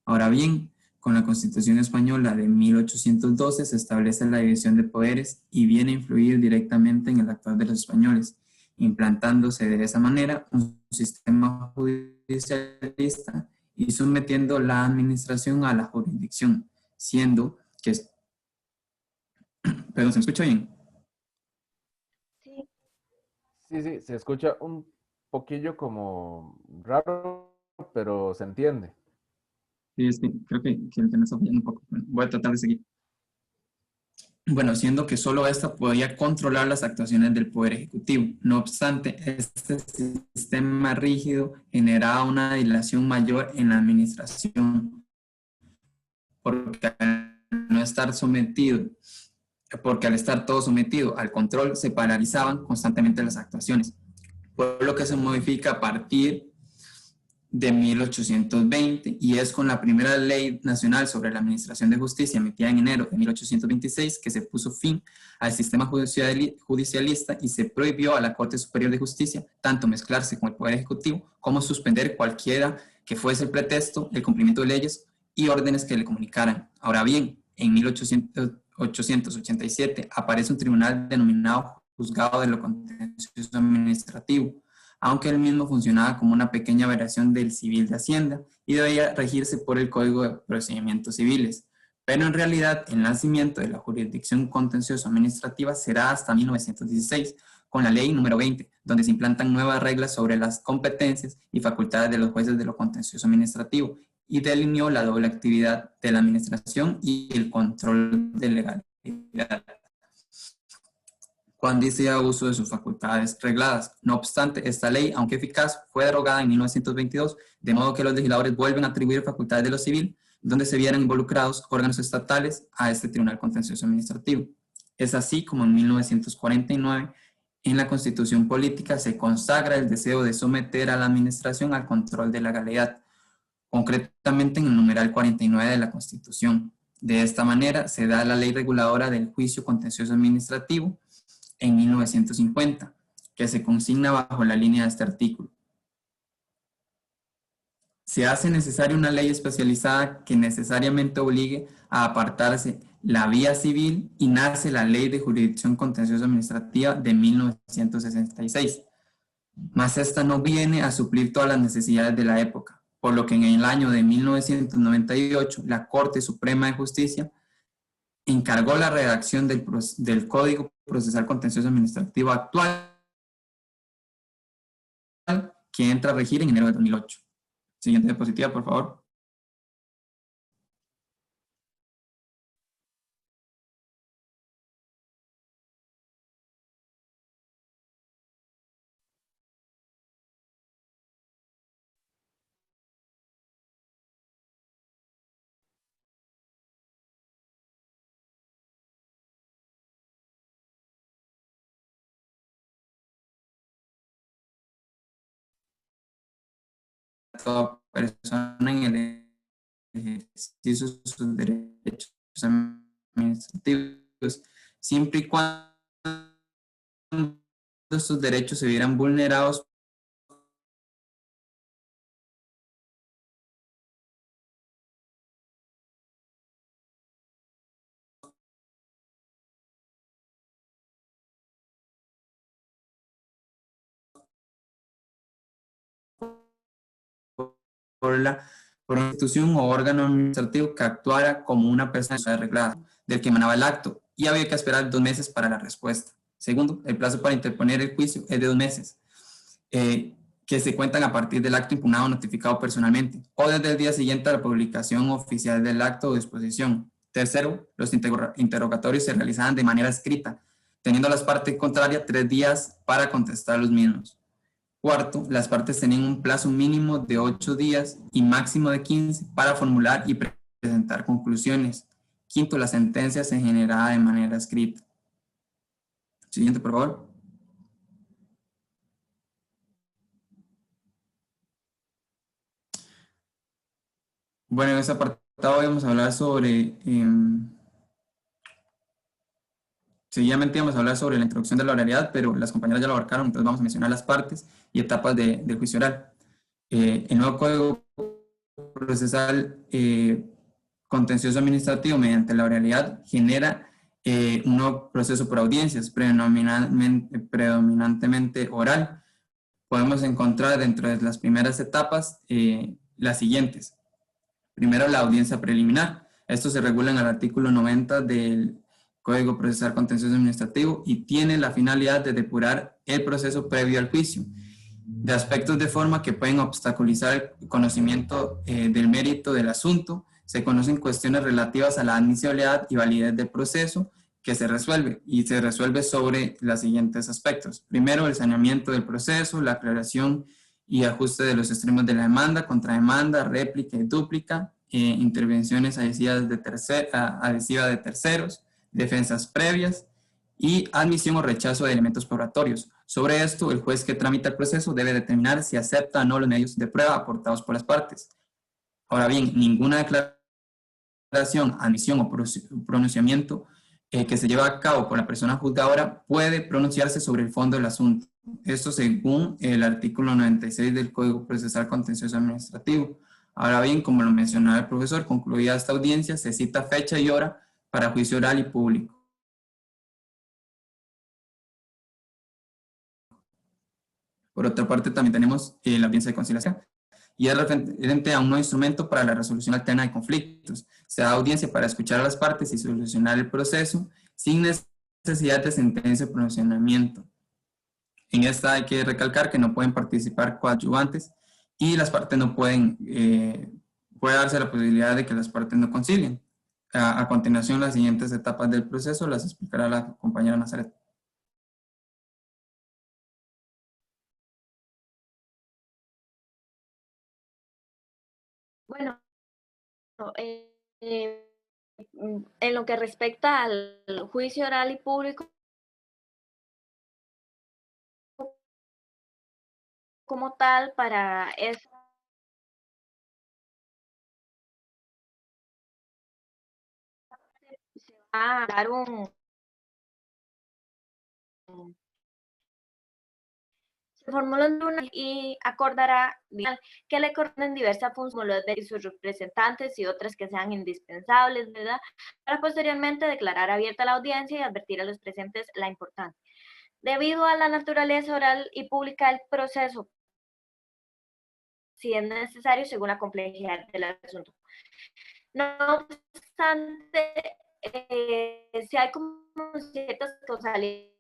Ahora bien, con la Constitución Española de 1812 se establece la división de poderes y viene a influir directamente en el actuar de los españoles, implantándose de esa manera un sistema judicialista y sometiendo la administración a la jurisdicción, siendo que... ¿Perdón, se me escucha bien?
Sí.
Sí, se escucha un poquillo como raro, pero se entiende.
Sí, es que creo que el internet está fallando un poco. Bueno, voy a tratar de seguir. Bueno, siendo que solo esta podía controlar las actuaciones del Poder Ejecutivo. No obstante, este sistema rígido generaba una dilación mayor en la administración, porque al estar todo sometido al control, se paralizaban constantemente las actuaciones, por lo que se modifica a partir de 1820 y es con la primera ley nacional sobre la administración de justicia emitida en enero de 1826 que se puso fin al sistema judicialista y se prohibió a la Corte Superior de Justicia tanto mezclarse con el Poder Ejecutivo como suspender cualquiera que fuese el pretexto, el cumplimiento de leyes y órdenes que le comunicaran. Ahora bien, en 1887 aparece un tribunal denominado Juzgado de lo Contencioso Administrativo, aunque el mismo funcionaba como una pequeña variación del Civil de Hacienda y debía regirse por el Código de Procedimientos Civiles. Pero en realidad el nacimiento de la jurisdicción contencioso administrativa será hasta 1916, con la ley número 20, donde se implantan nuevas reglas sobre las competencias y facultades de los jueces de lo contencioso administrativo y delineó la doble actividad de la administración y el control de legalidad, cuando hacía uso de sus facultades regladas. No obstante, esta ley, aunque eficaz, fue derogada en 1922, de modo que los legisladores vuelven a atribuir facultades de lo civil, donde se vieran involucrados órganos estatales a este Tribunal Contencioso Administrativo. Es así como en 1949, en la Constitución Política se consagra el deseo de someter a la administración al control de la legalidad, concretamente en el numeral 49 de la Constitución. De esta manera se da la ley reguladora del juicio contencioso administrativo en 1950, que se consigna bajo la línea de este artículo. Se hace necesaria una ley especializada que necesariamente obligue a apartarse la vía civil y nace la Ley de Jurisdicción Contencioso Administrativa de 1966. Mas esta no viene a suplir todas las necesidades de la época, por lo que en el año de 1998 la Corte Suprema de Justicia encargó la redacción del Código Procesal Contencioso Administrativo actual, que entra a regir en enero de 2008. Siguiente diapositiva, por favor. Toda persona en el ejercicio de sus derechos administrativos, siempre y cuando estos derechos se vieran vulnerados por una institución o órgano administrativo que actuara como una persona arreglada del que emanaba el acto, y había que esperar 2 meses para la respuesta. Segundo, el plazo para interponer el juicio es de 2 meses, que se cuentan a partir del acto impugnado o notificado personalmente, o desde el día siguiente a la publicación oficial del acto o disposición. Tercero, los interrogatorios se realizaban de manera escrita, teniendo las partes contrarias 3 días para contestar los mismos. Cuarto, las partes tenían un plazo mínimo de 8 días y máximo de 15 para formular y presentar conclusiones. Quinto, la sentencia se generaba de manera escrita. Siguiente, por favor. Bueno, en ese apartado vamos a hablar sobre... Seguidamente vamos a hablar sobre la introducción de la oralidad, pero las compañeras ya lo abarcaron, entonces vamos a mencionar las partes y etapas del juicio oral. El nuevo Código Procesal Contencioso Administrativo, mediante la oralidad, genera un nuevo proceso por audiencias, predominantemente oral. Podemos encontrar dentro de las primeras etapas las siguientes. Primero, la audiencia preliminar. Esto se regula en el artículo 90 del Código Procesal Contencioso Administrativo y tiene la finalidad de depurar el proceso previo al juicio de aspectos de forma que pueden obstaculizar el conocimiento del mérito del asunto. Se conocen cuestiones relativas a la admisibilidad y validez del proceso que se resuelve, y se resuelve sobre los siguientes aspectos. Primero, el saneamiento del proceso, la aclaración y ajuste de los extremos de la demanda, contrademanda, réplica y dúplica, intervenciones adhesivas de terceros, defensas previas y admisión o rechazo de elementos probatorios. Sobre esto, el juez que tramita el proceso debe determinar si acepta o no los medios de prueba aportados por las partes. Ahora bien, ninguna declaración, admisión o pronunciamiento que se lleva a cabo por la persona juzgadora puede pronunciarse sobre el fondo del asunto. Esto según el artículo 96 del Código Procesal Contencioso Administrativo. Ahora bien, como lo mencionaba el profesor, concluida esta audiencia, se cita fecha y hora para juicio oral y público. Por otra parte, también tenemos la audiencia de conciliación, y es referente a un nuevo instrumento para la resolución alterna de conflictos. Se da audiencia para escuchar a las partes y solucionar el proceso sin necesidad de sentencia o pronunciamiento. En esta hay que recalcar que no pueden participar coadyuvantes y las partes no pueden, puede darse la posibilidad de que las partes no concilien. A continuación, las siguientes etapas del proceso las explicará la compañera Nazaret.
Bueno, en lo que respecta al juicio oral y público como tal, para eso se va a dar se formulan y acordará que le corresponden diversas funciones de sus representantes y otras que sean indispensables, ¿verdad? Para posteriormente declarar abierta la audiencia y advertir a los presentes la importancia. Debido a la naturaleza oral y pública del proceso, si es necesario, según la complejidad del asunto. No obstante, si hay como ciertas causalidades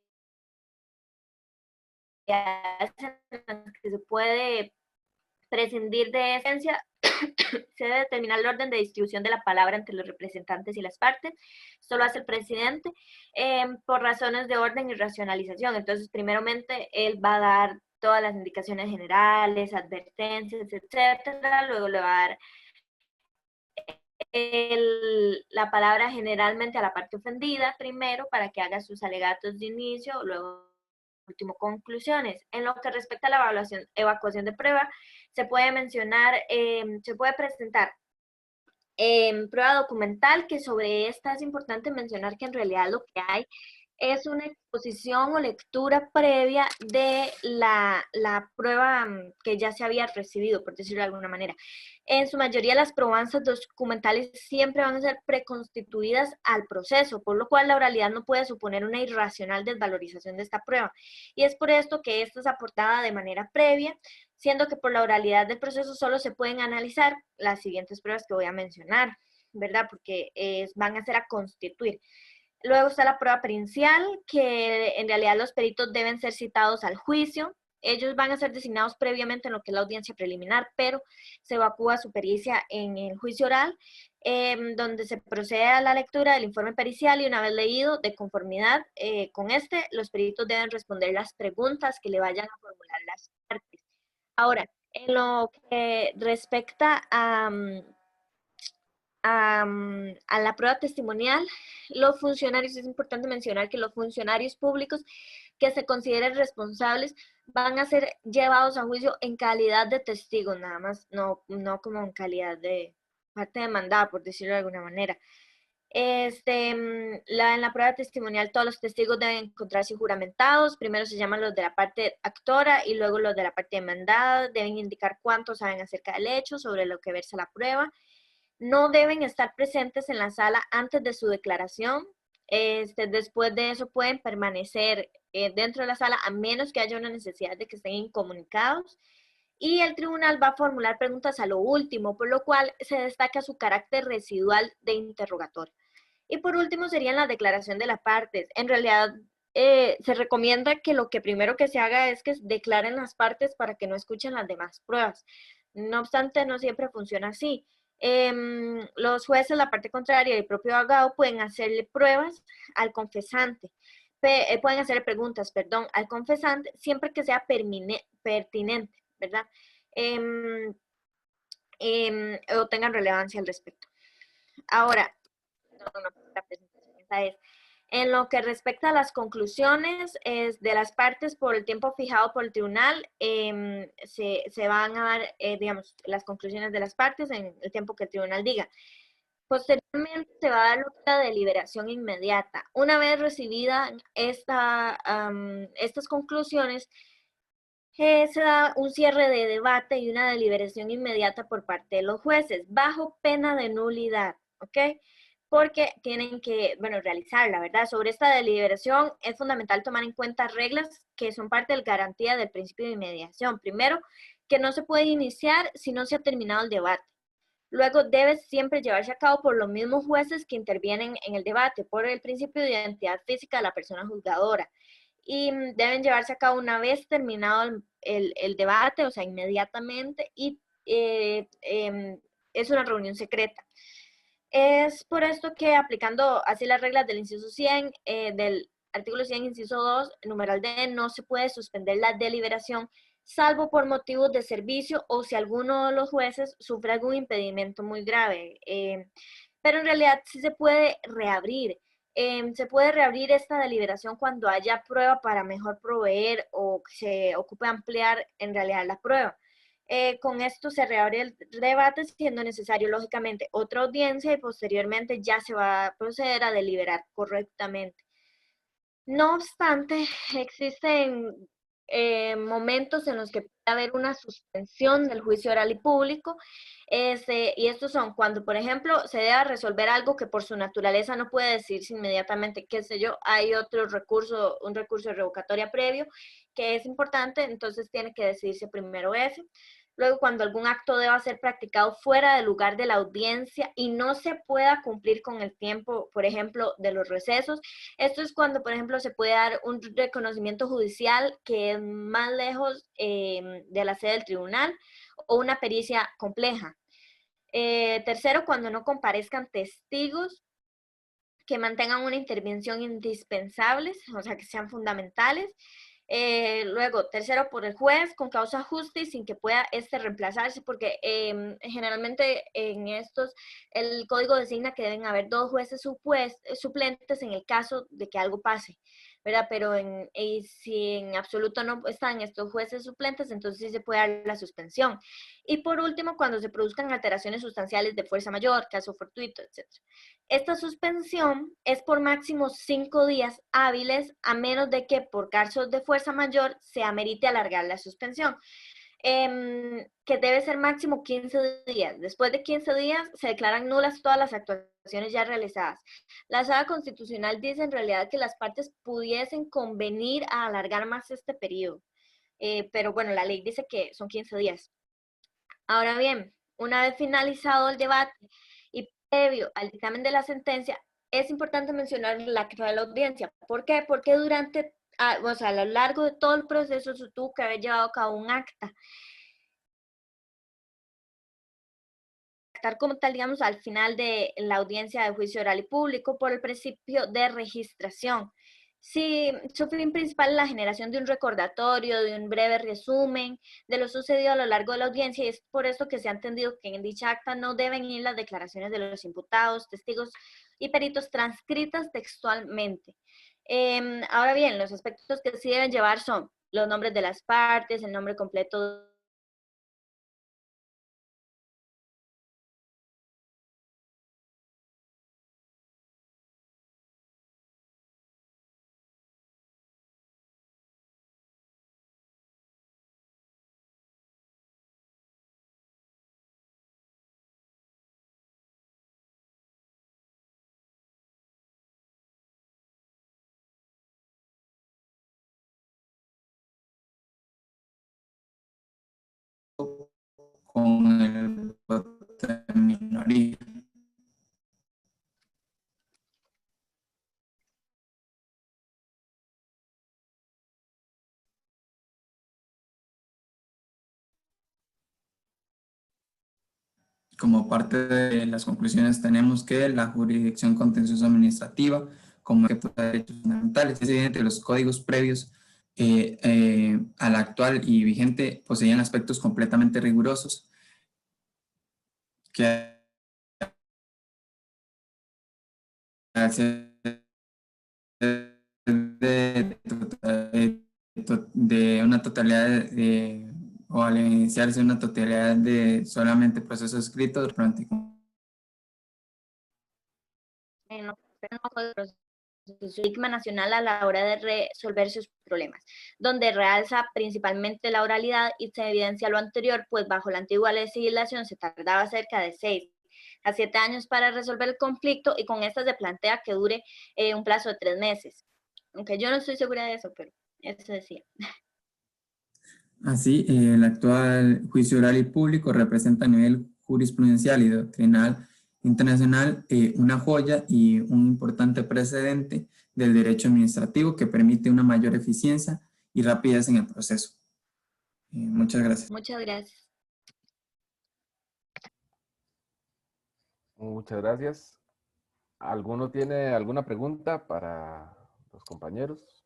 en las que se puede prescindir de esencia, se debe determinar el orden de distribución de la palabra entre los representantes y las partes. Esto lo hace el presidente por razones de orden y racionalización. Entonces, primeramente, él va a dar todas las indicaciones generales, advertencias, etcétera. Luego le va a dar la palabra generalmente a la parte ofendida primero para que haga sus alegatos de inicio, luego último conclusiones. En lo que respecta a la evacuación de prueba, se puede mencionar, se puede presentar prueba documental, que sobre esta es importante mencionar que en realidad lo que hay es una exposición o lectura previa de la prueba que ya se había recibido, por decirlo de alguna manera. En su mayoría las probanzas documentales siempre van a ser preconstituidas al proceso, por lo cual la oralidad no puede suponer una irracional desvalorización de esta prueba. Y es por esto que esta es aportada de manera previa, siendo que por la oralidad del proceso solo se pueden analizar las siguientes pruebas que voy a mencionar, ¿verdad? Porque van a ser a constituir. Luego está la prueba pericial, que en realidad los peritos deben ser citados al juicio. Ellos van a ser designados previamente en lo que es la audiencia preliminar, pero se evacúa su pericia en el juicio oral. donde se procede a la lectura del informe pericial y una vez leído, de conformidad con los peritos deben responder las preguntas que le vayan a formular las partes. Ahora, en lo que respecta a la prueba testimonial, los funcionarios, es importante mencionar que los funcionarios públicos que se consideren responsables van a ser llevados a juicio en calidad de testigos, nada más, no como en calidad de parte demandada, por decirlo de alguna manera. En la prueba testimonial todos los testigos deben encontrarse juramentados. Primero se llaman los de la parte actora y luego los de la parte demandada. Deben indicar cuánto saben acerca del hecho, sobre lo que versa la prueba. No deben estar presentes en la sala antes de su declaración. Después de eso pueden permanecer dentro de la sala a menos que haya una necesidad de que estén incomunicados. Y el tribunal va a formular preguntas a lo último, por lo cual se destaca su carácter residual de interrogatorio. Y por último serían la declaración de las partes. En realidad se recomienda que lo que primero que se haga es que declaren las partes para que no escuchen las demás pruebas. No obstante, no siempre funciona así. Los jueces, la parte contraria y el propio abogado pueden hacerle pruebas al confesante. Pueden hacerle preguntas, perdón, al confesante siempre que sea pertinente, ¿verdad? O tengan relevancia al respecto. Ahora, la presentación esa es. En lo que respecta a las conclusiones de las partes por el tiempo fijado por el tribunal, se van a dar, digamos, las conclusiones de las partes en el tiempo que el tribunal diga. Posteriormente se va a dar la deliberación inmediata. Una vez recibida estas conclusiones, se da un cierre de debate y una deliberación inmediata por parte de los jueces, bajo pena de nulidad, ¿ok? Porque tienen que, realizarla, ¿verdad? Sobre esta deliberación es fundamental tomar en cuenta reglas que son parte de la garantía del principio de inmediación. Primero, que no se puede iniciar si no se ha terminado el debate. Luego, debe siempre llevarse a cabo por los mismos jueces que intervienen en el debate, por el principio de identidad física de la persona juzgadora. Y deben llevarse a cabo una vez terminado el debate, o sea, inmediatamente, y es una reunión secreta. Es por esto que aplicando así las reglas del inciso 100, del artículo 100, inciso 2, numeral D, no se puede suspender la deliberación, salvo por motivos de servicio o si alguno de los jueces sufre algún impedimento muy grave. Pero en realidad sí se puede reabrir. Se puede reabrir esta deliberación cuando haya prueba para mejor proveer o se ocupe ampliar en realidad la prueba. Con esto se reabre el debate, siendo necesario, lógicamente, otra audiencia y posteriormente ya se va a proceder a deliberar correctamente. No obstante, existen momentos en los que puede haber una suspensión del juicio oral y público, y estos son cuando, por ejemplo, se deba resolver algo que por su naturaleza no puede decirse inmediatamente, qué sé yo, hay otro recurso, un recurso de revocatoria previo, que es importante, entonces tiene que decidirse primero ese. Luego, cuando algún acto deba ser practicado fuera del lugar de la audiencia y no se pueda cumplir con el tiempo, por ejemplo, de los recesos. Esto es cuando, por ejemplo, se puede dar un reconocimiento judicial que es más lejos de la sede del tribunal o una pericia compleja. Tercero, cuando no comparezcan testigos que mantengan una intervención indispensable, o sea, que sean fundamentales. Luego, tercero, por el juez con causa justa y sin que pueda reemplazarse, porque generalmente en estos el código designa que deben haber 2 jueces suplentes en el caso de que algo pase, ¿verdad? Pero si en absoluto no están estos jueces suplentes, entonces sí se puede dar la suspensión. Y por último, cuando se produzcan alteraciones sustanciales de fuerza mayor, caso fortuito, etc. Esta suspensión es por máximo 5 días hábiles, a menos de que por casos de fuerza mayor se amerite alargar la suspensión, que debe ser máximo 15 días. Después de 15 días se declaran nulas todas las actuaciones ya realizadas. La Sala Constitucional dice en realidad que las partes pudiesen convenir a alargar más este periodo, pero bueno, la ley dice que son 15 días. Ahora bien, una vez finalizado el debate y previo al dictamen de la sentencia, es importante mencionar el acta de la audiencia. ¿Por qué? Porque a lo largo de todo el proceso se tuvo que haber llevado a cabo un acta abarcar como tal, digamos, al final de la audiencia de juicio oral y público por el principio de registración. Si su fin principal es la generación de un recordatorio, de un breve resumen de lo sucedido a lo largo de la audiencia, y es por esto que se ha entendido que en dicha acta no deben ir las declaraciones de los imputados, testigos y peritos transcritas textualmente. Ahora bien, los aspectos que sí deben llevar son los nombres de las partes, el nombre completo
con el voto de minoría. Como parte de las conclusiones tenemos que la jurisdicción contencioso administrativa, como que de derechos fundamentales, es evidente que los códigos previos al actual y vigente poseían aspectos completamente rigurosos que de una totalidad o al iniciarse una totalidad de solamente procesos escritos durante
en los estigma nacional a la hora de resolver sus problemas, donde realza principalmente la oralidad y se evidencia lo anterior, pues bajo la antigua legislación se tardaba cerca de 6 a 7 años para resolver el conflicto y con esta se plantea que dure un plazo de 3 meses. Aunque yo no estoy segura de eso, pero eso decía.
Así, el actual juicio oral y público representa a nivel jurisprudencial y doctrinal internacional una joya y un importante precedente del derecho administrativo que permite una mayor eficiencia y rapidez en el proceso. Muchas gracias.
Muchas gracias.
Muchas gracias. ¿Alguno tiene alguna pregunta para los compañeros?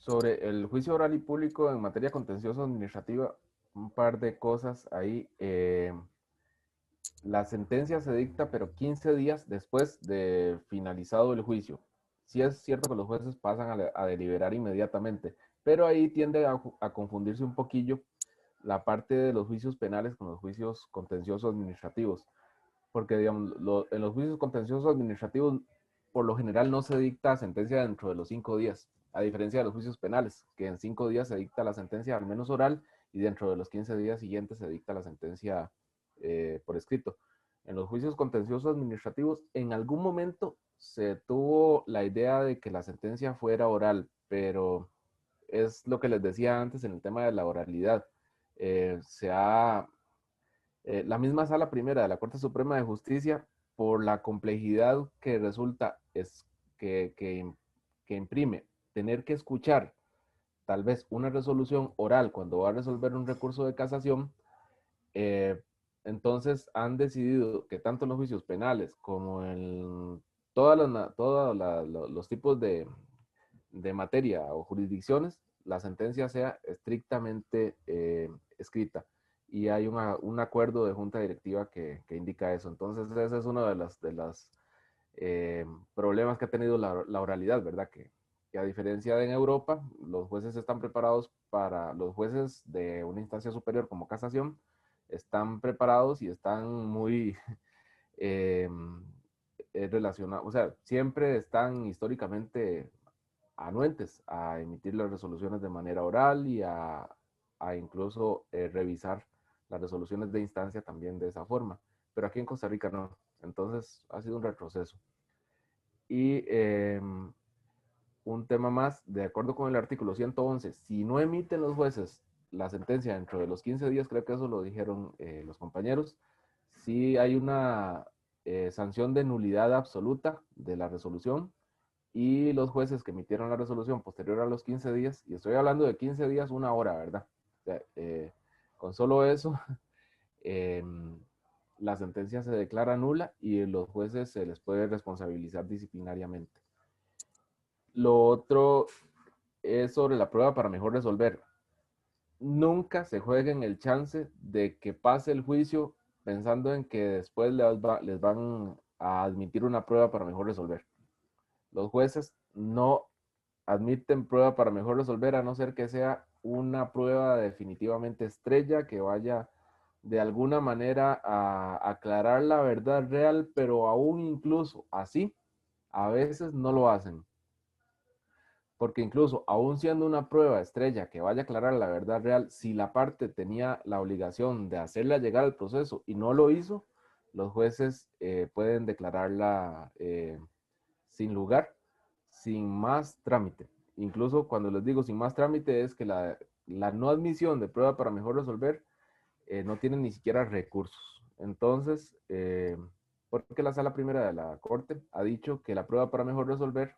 Sobre el juicio oral y público en materia contencioso administrativa, un par de cosas ahí. La sentencia se dicta, pero 15 días después de finalizado el juicio. Sí es cierto que los jueces pasan a deliberar inmediatamente, pero ahí tiende a confundirse un poquillo la parte de los juicios penales con los juicios contenciosos administrativos. Porque, digamos, en los juicios contenciosos administrativos, por lo general no se dicta sentencia dentro de los 5 días, a diferencia de los juicios penales, que en 5 días se dicta la sentencia al menos oral y dentro de los 15 días siguientes se dicta la sentencia por escrito. En los juicios contenciosos administrativos, en algún momento se tuvo la idea de que la sentencia fuera oral, pero es lo que les decía antes en el tema de la oralidad. La misma sala primera de la Corte Suprema de Justicia, por la complejidad que resulta que imprime tener que escuchar tal vez una resolución oral cuando va a resolver un recurso de casación, entonces han decidido que tanto en los juicios penales como en todos los tipos de materia o jurisdicciones, la sentencia sea estrictamente escrita. Y hay un acuerdo de junta directiva que indica eso. Entonces, ese es uno de los problemas que ha tenido la oralidad, ¿verdad? Que a diferencia de en Europa, los jueces están preparados los jueces de una instancia superior como casación, están preparados y están muy relacionados, o sea, siempre están históricamente anuentes a emitir las resoluciones de manera oral y a incluso revisar las resoluciones de instancia también de esa forma. Pero aquí en Costa Rica no. Entonces ha sido un retroceso. Y un tema más, de acuerdo con el artículo 111, si no emiten los jueces la sentencia dentro de los 15 días, creo que eso lo dijeron los compañeros, sí hay una sanción de nulidad absoluta de la resolución y los jueces que emitieron la resolución posterior a los 15 días, y estoy hablando de 15 días, una hora, ¿verdad? O sea, con solo eso, la sentencia se declara nula y los jueces se les puede responsabilizar disciplinariamente. Lo otro es sobre la prueba para mejor resolver. Nunca se jueguen el chance de que pase el juicio pensando en que después les van a admitir una prueba para mejor resolver. Los jueces no admiten prueba para mejor resolver a no ser que sea una prueba definitivamente estrella que vaya de alguna manera a aclarar la verdad real, pero aún incluso así, a veces no lo hacen. Porque incluso, aún siendo una prueba estrella que vaya a aclarar la verdad real, si la parte tenía la obligación de hacerla llegar al proceso y no lo hizo, los jueces pueden declararla sin lugar, sin más trámite. Incluso cuando les digo sin más trámite es que la no admisión de prueba para mejor resolver no tiene ni siquiera recursos. Entonces, porque la sala primera de la Corte ha dicho que la prueba para mejor resolver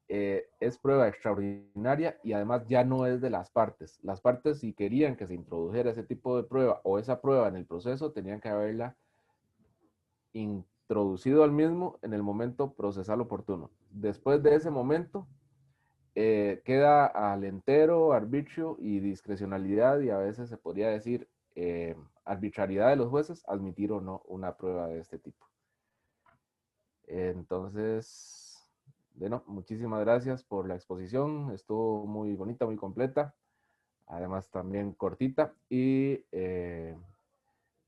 es prueba extraordinaria y además ya no es de las partes. Las partes, si querían que se introdujera ese tipo de prueba o esa prueba en el proceso, tenían que haberla introducido al mismo en el momento procesal oportuno. Después de ese momento, queda al entero arbitrio y discrecionalidad, y a veces se podría decir arbitrariedad de los jueces admitir o no una prueba de este tipo. Entonces, bueno, muchísimas gracias por la exposición. Estuvo muy bonita, muy completa. Además, también cortita. Y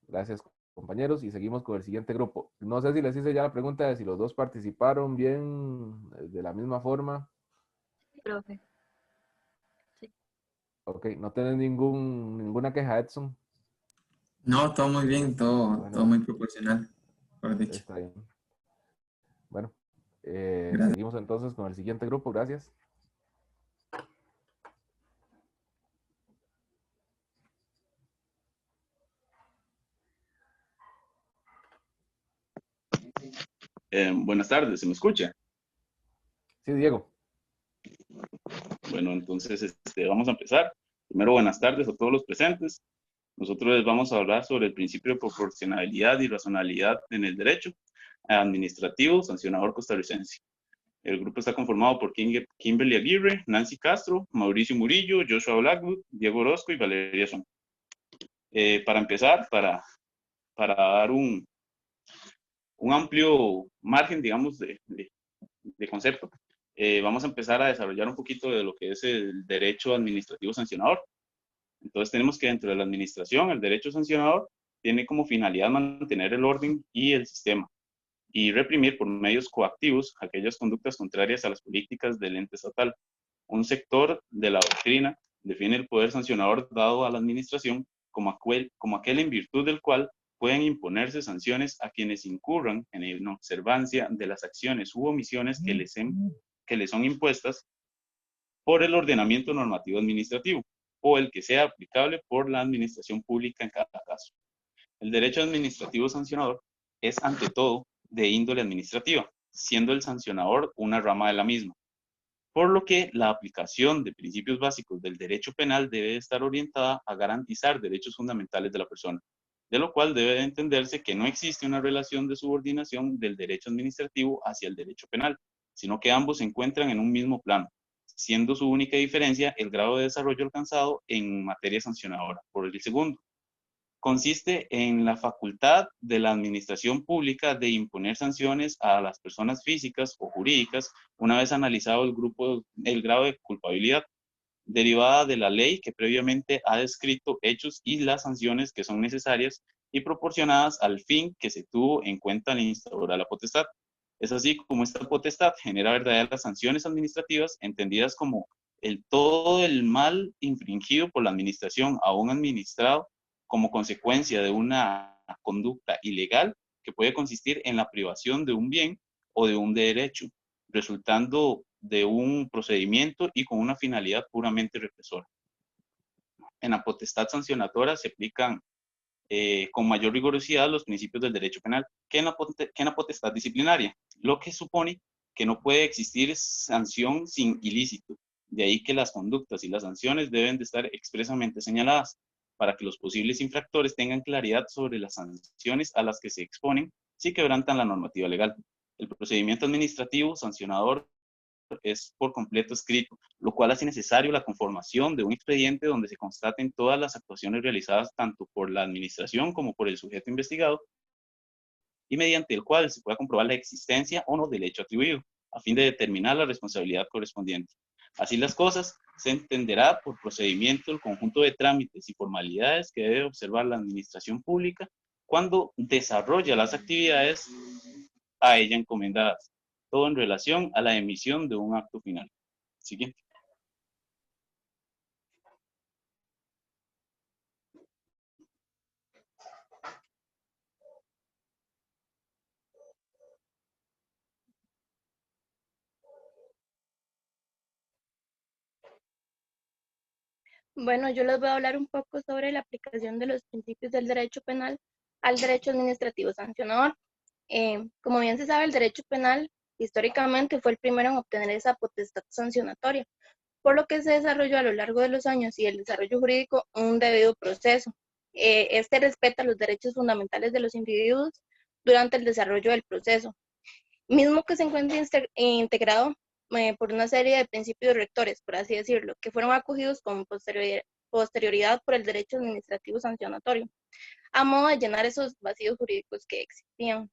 gracias, compañeros. Y seguimos con el siguiente grupo. No sé si les hice ya la pregunta de si los dos participaron bien, de la misma forma.
Profe. Sí.
Ok, no tenés ninguna queja, Edson.
No, todo muy bien, todo
Bueno,
muy proporcional, por dicho.
está bien. Bueno,
Gracias.
seguimos entonces con el siguiente grupo. Gracias.
Buenas tardes, ¿se me escucha?
Sí, Diego.
Bueno, entonces vamos a empezar. Primero, buenas tardes a todos los presentes. Nosotros les vamos a hablar sobre el principio de proporcionalidad y razonabilidad en el derecho administrativo sancionador costarricense. El grupo está conformado por Kimberly Aguirre, Nancy Castro, Mauricio Murillo, Joshua Blackwood, Diego Orozco y Valeria Son. Para empezar, para dar un amplio margen, digamos, de concepto, vamos a empezar a desarrollar un poquito de lo que es el derecho administrativo sancionador. Entonces tenemos que dentro de la administración, el derecho sancionador tiene como finalidad mantener el orden y el sistema y reprimir por medios coactivos aquellas conductas contrarias a las políticas del ente estatal. Un sector de la doctrina define el poder sancionador dado a la administración como aquel en virtud del cual pueden imponerse sanciones a quienes incurran en inobservancia de las acciones u omisiones que les son impuestas por el ordenamiento normativo administrativo o el que sea aplicable por la administración pública en cada caso. El derecho administrativo sancionador es ante todo de índole administrativa, siendo el sancionador una rama de la misma, por lo que la aplicación de principios básicos del derecho penal debe estar orientada a garantizar derechos fundamentales de la persona, de lo cual debe entenderse que no existe una relación de subordinación del derecho administrativo hacia el derecho penal, sino que ambos se encuentran en un mismo plano, siendo su única diferencia el grado de desarrollo alcanzado en materia sancionadora por el segundo. Consiste en la facultad de la administración pública de imponer sanciones a las personas físicas o jurídicas una vez analizado el grado de culpabilidad derivada de la ley que previamente ha descrito hechos y las sanciones que son necesarias y proporcionadas al fin que se tuvo en cuenta al instaurar la potestad. Es así como esta potestad genera verdaderas sanciones administrativas entendidas como todo el mal infringido por la administración a un administrado como consecuencia de una conducta ilegal que puede consistir en la privación de un bien o de un derecho, resultando de un procedimiento y con una finalidad puramente represora. En la potestad sancionadora se aplican con mayor rigurosidad los principios del derecho penal que en la potestad disciplinaria, lo que supone que no puede existir sanción sin ilícito. De ahí que las conductas y las sanciones deben de estar expresamente señaladas para que los posibles infractores tengan claridad sobre las sanciones a las que se exponen si quebrantan la normativa legal. El procedimiento administrativo sancionador es por completo escrito, lo cual hace necesario la conformación de un expediente donde se constaten todas las actuaciones realizadas tanto por la administración como por el sujeto investigado y mediante el cual se pueda comprobar la existencia o no del hecho atribuido, a fin de determinar la responsabilidad correspondiente. Así las cosas, se entenderá por procedimiento el conjunto de trámites y formalidades que debe observar la administración pública cuando desarrolla las actividades a ella encomendadas, todo en relación a la emisión de un acto final. Siguiente.
Bueno, yo les voy a hablar un poco sobre la aplicación de los principios del derecho penal al derecho administrativo sancionador. Como bien se sabe, el derecho penal históricamente fue el primero en obtener esa potestad sancionatoria, por lo que se desarrolló a lo largo de los años y el desarrollo jurídico un debido proceso. Este respeta los derechos fundamentales de los individuos durante el desarrollo del proceso, mismo que se encuentra integrado por una serie de principios rectores, por así decirlo, que fueron acogidos con posterioridad por el derecho administrativo sancionatorio, a modo de llenar esos vacíos jurídicos que existían.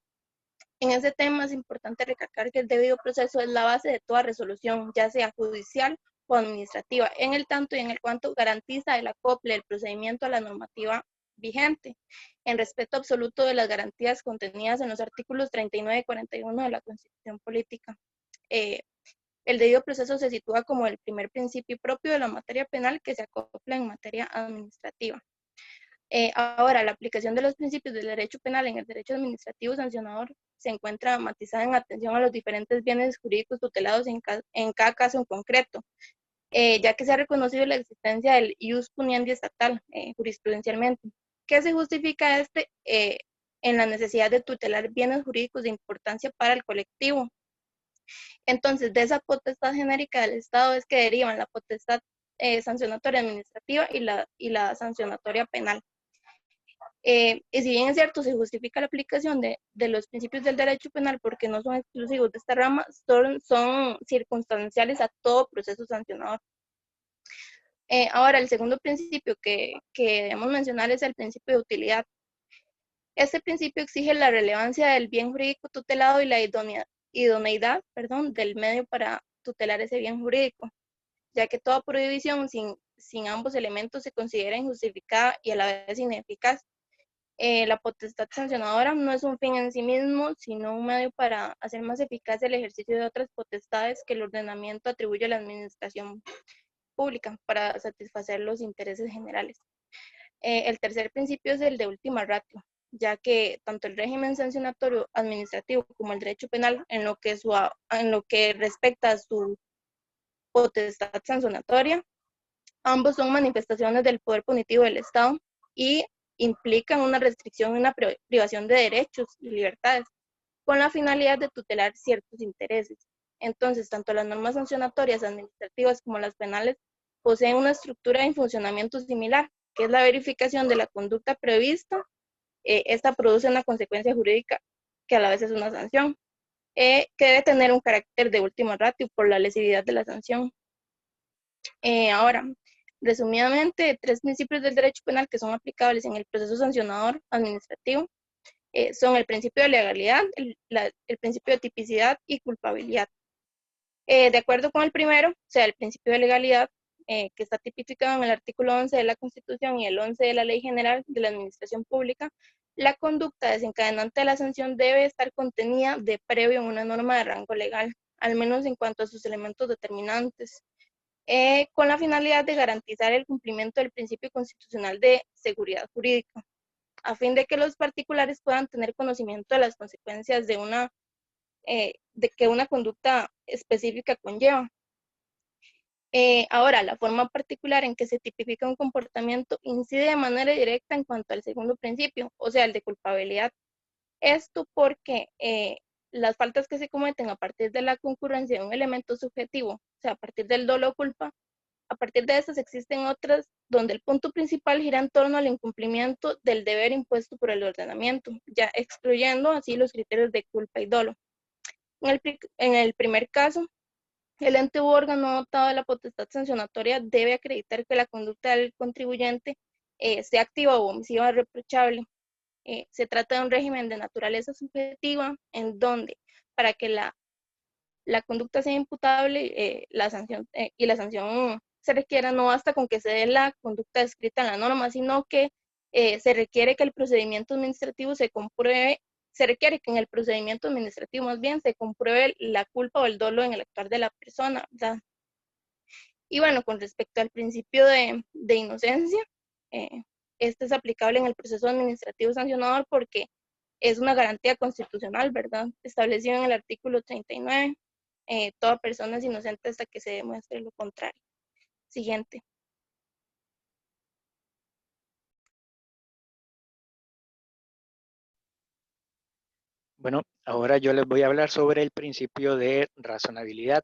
En ese tema es importante recalcar que el debido proceso es la base de toda resolución, ya sea judicial o administrativa, en el tanto y en el cuanto garantiza el acople del procedimiento a la normativa vigente, en respeto absoluto de las garantías contenidas en los artículos 39 y 41 de la Constitución Política. El debido proceso se sitúa como el primer principio propio de la materia penal que se acopla en materia administrativa. Ahora, la aplicación de los principios del derecho penal en el derecho administrativo sancionador se encuentra matizada en atención a los diferentes bienes jurídicos tutelados en cada caso en concreto, ya que se ha reconocido la existencia del ius puniendi estatal jurisprudencialmente, que se justifica en la necesidad de tutelar bienes jurídicos de importancia para el colectivo. Entonces, de esa potestad genérica del Estado es que derivan la potestad sancionatoria administrativa y la sancionatoria penal. Y si bien es cierto, se justifica la aplicación de los principios del derecho penal porque no son exclusivos de esta rama, son circunstanciales a todo proceso sancionador. Ahora, el segundo principio que debemos mencionar es el principio de utilidad. Este principio exige la relevancia del bien jurídico tutelado y la idoneidad del medio para tutelar ese bien jurídico, ya que toda prohibición sin ambos elementos se considera injustificada y a la vez ineficaz. La potestad sancionadora no es un fin en sí mismo, sino un medio para hacer más eficaz el ejercicio de otras potestades que el ordenamiento atribuye a la administración pública para satisfacer los intereses generales. El tercer principio es el de última ratio, ya que tanto el régimen sancionatorio administrativo como el derecho penal, en lo que respecta a su potestad sancionatoria, ambos son manifestaciones del poder punitivo del Estado y implican una restricción y una privación de derechos y libertades, con la finalidad de tutelar ciertos intereses. Entonces, tanto las normas sancionatorias administrativas como las penales poseen una estructura y funcionamiento similar, que es la verificación de la conducta prevista. Esta produce una consecuencia jurídica que a la vez es una sanción, que debe tener un carácter de última ratio por la lesividad de la sanción. Ahora, resumidamente, tres principios del derecho penal que son aplicables en el proceso sancionador administrativo son el principio de legalidad, el principio de tipicidad y culpabilidad. De acuerdo con el primero, o sea, el principio de legalidad, que está tipificado en el artículo 11 de la Constitución y el 11 de la Ley General de la Administración Pública, la conducta desencadenante de la sanción debe estar contenida de previo en una norma de rango legal, al menos en cuanto a sus elementos determinantes, con la finalidad de garantizar el cumplimiento del principio constitucional de seguridad jurídica, a fin de que los particulares puedan tener conocimiento de las consecuencias de que una conducta específica conlleva. Ahora, la forma particular en que se tipifica un comportamiento incide de manera directa en cuanto al segundo principio, o sea, el de culpabilidad. Esto porque
las faltas que se cometen a partir de la concurrencia de un elemento subjetivo, o sea, a partir del dolo o culpa, a partir de estas existen otras donde el punto principal gira en torno al incumplimiento del deber impuesto por el ordenamiento, ya excluyendo así los criterios de culpa y dolo. En el primer caso, el ente u órgano dotado de la potestad sancionatoria debe acreditar que la conducta del contribuyente sea activa o omisiva reprochable. Se trata de un régimen de naturaleza subjetiva en donde, para que la conducta sea imputable, la sanción se requiera, no basta con que se dé la conducta descrita en la norma, sino que se requiere que el procedimiento administrativo se compruebe, se requiere que en el procedimiento administrativo más bien se compruebe la culpa o el dolo en el actuar de la persona, ¿verdad? Y bueno, con respecto al principio de inocencia, este es aplicable en el proceso administrativo sancionador porque es una garantía constitucional, ¿verdad? Establecido en el artículo 39, toda persona es inocente hasta que se demuestre lo contrario. Siguiente.
Bueno, ahora yo les voy a hablar sobre el principio de razonabilidad.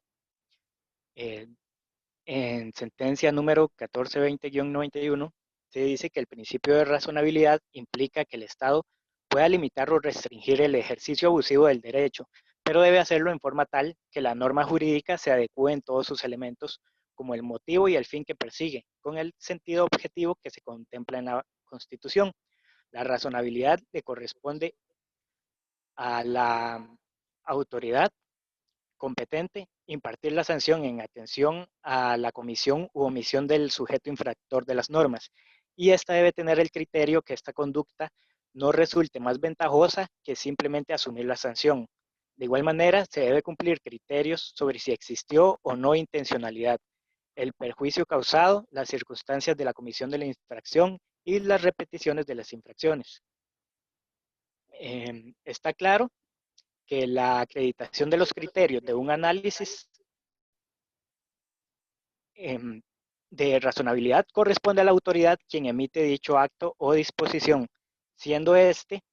En sentencia número 1420-91 se dice que el principio de razonabilidad implica que el Estado pueda limitar o restringir el ejercicio abusivo del derecho, pero debe hacerlo en forma tal que la norma jurídica se adecue en todos sus elementos, como el motivo y el fin que persigue, con el sentido objetivo que se contempla en la Constitución. La razonabilidad le corresponde a la autoridad competente impartir la sanción en atención a la comisión u omisión del sujeto infractor de las normas, y esta debe tener el criterio que esta conducta no resulte más ventajosa que simplemente asumir la sanción. De igual manera, se debe cumplir criterios sobre si existió o no intencionalidad, el perjuicio causado, las circunstancias de la comisión de la infracción y las repeticiones de las infracciones. Está claro que la acreditación de los criterios de un análisis de razonabilidad corresponde a la autoridad quien emite dicho acto o disposición, siendo este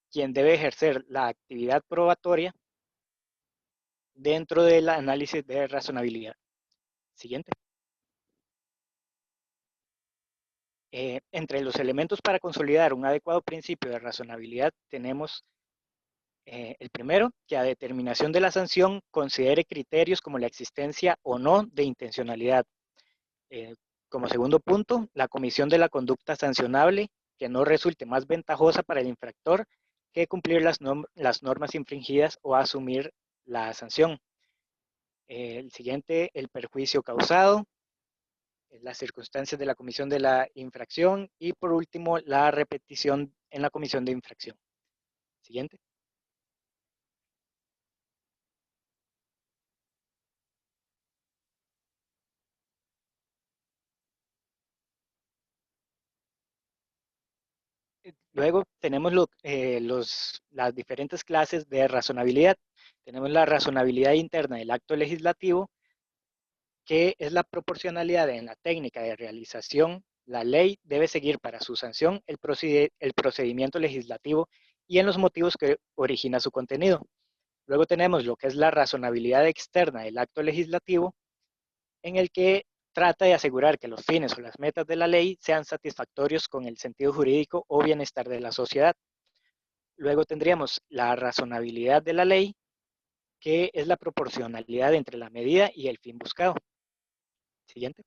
quien debe ejercer la actividad probatoria dentro del análisis de razonabilidad. Siguiente. Entre los elementos para consolidar un adecuado principio de razonabilidad tenemos el primero, que a determinación de la sanción considere criterios como la existencia o no de intencionalidad. Como segundo punto, la comisión de la conducta sancionable que no resulte más ventajosa para el infractor que cumplir las normas infringidas o asumir la sanción. El siguiente, el perjuicio causado, las circunstancias de la comisión de la infracción y por último, la repetición en la comisión de infracción. Siguiente. Luego tenemos las diferentes clases de razonabilidad. Tenemos la razonabilidad interna del acto legislativo, que es la proporcionalidad en la técnica de realización. La ley debe seguir para su sanción el procedimiento legislativo y en los motivos que origina su contenido. Luego tenemos lo que es la razonabilidad externa del acto legislativo, en el que trata de asegurar que los fines o las metas de la ley sean satisfactorios con el sentido jurídico o bienestar de la sociedad. Luego tendríamos la razonabilidad de la ley, que es la proporcionalidad entre la medida y el fin buscado. Siguiente.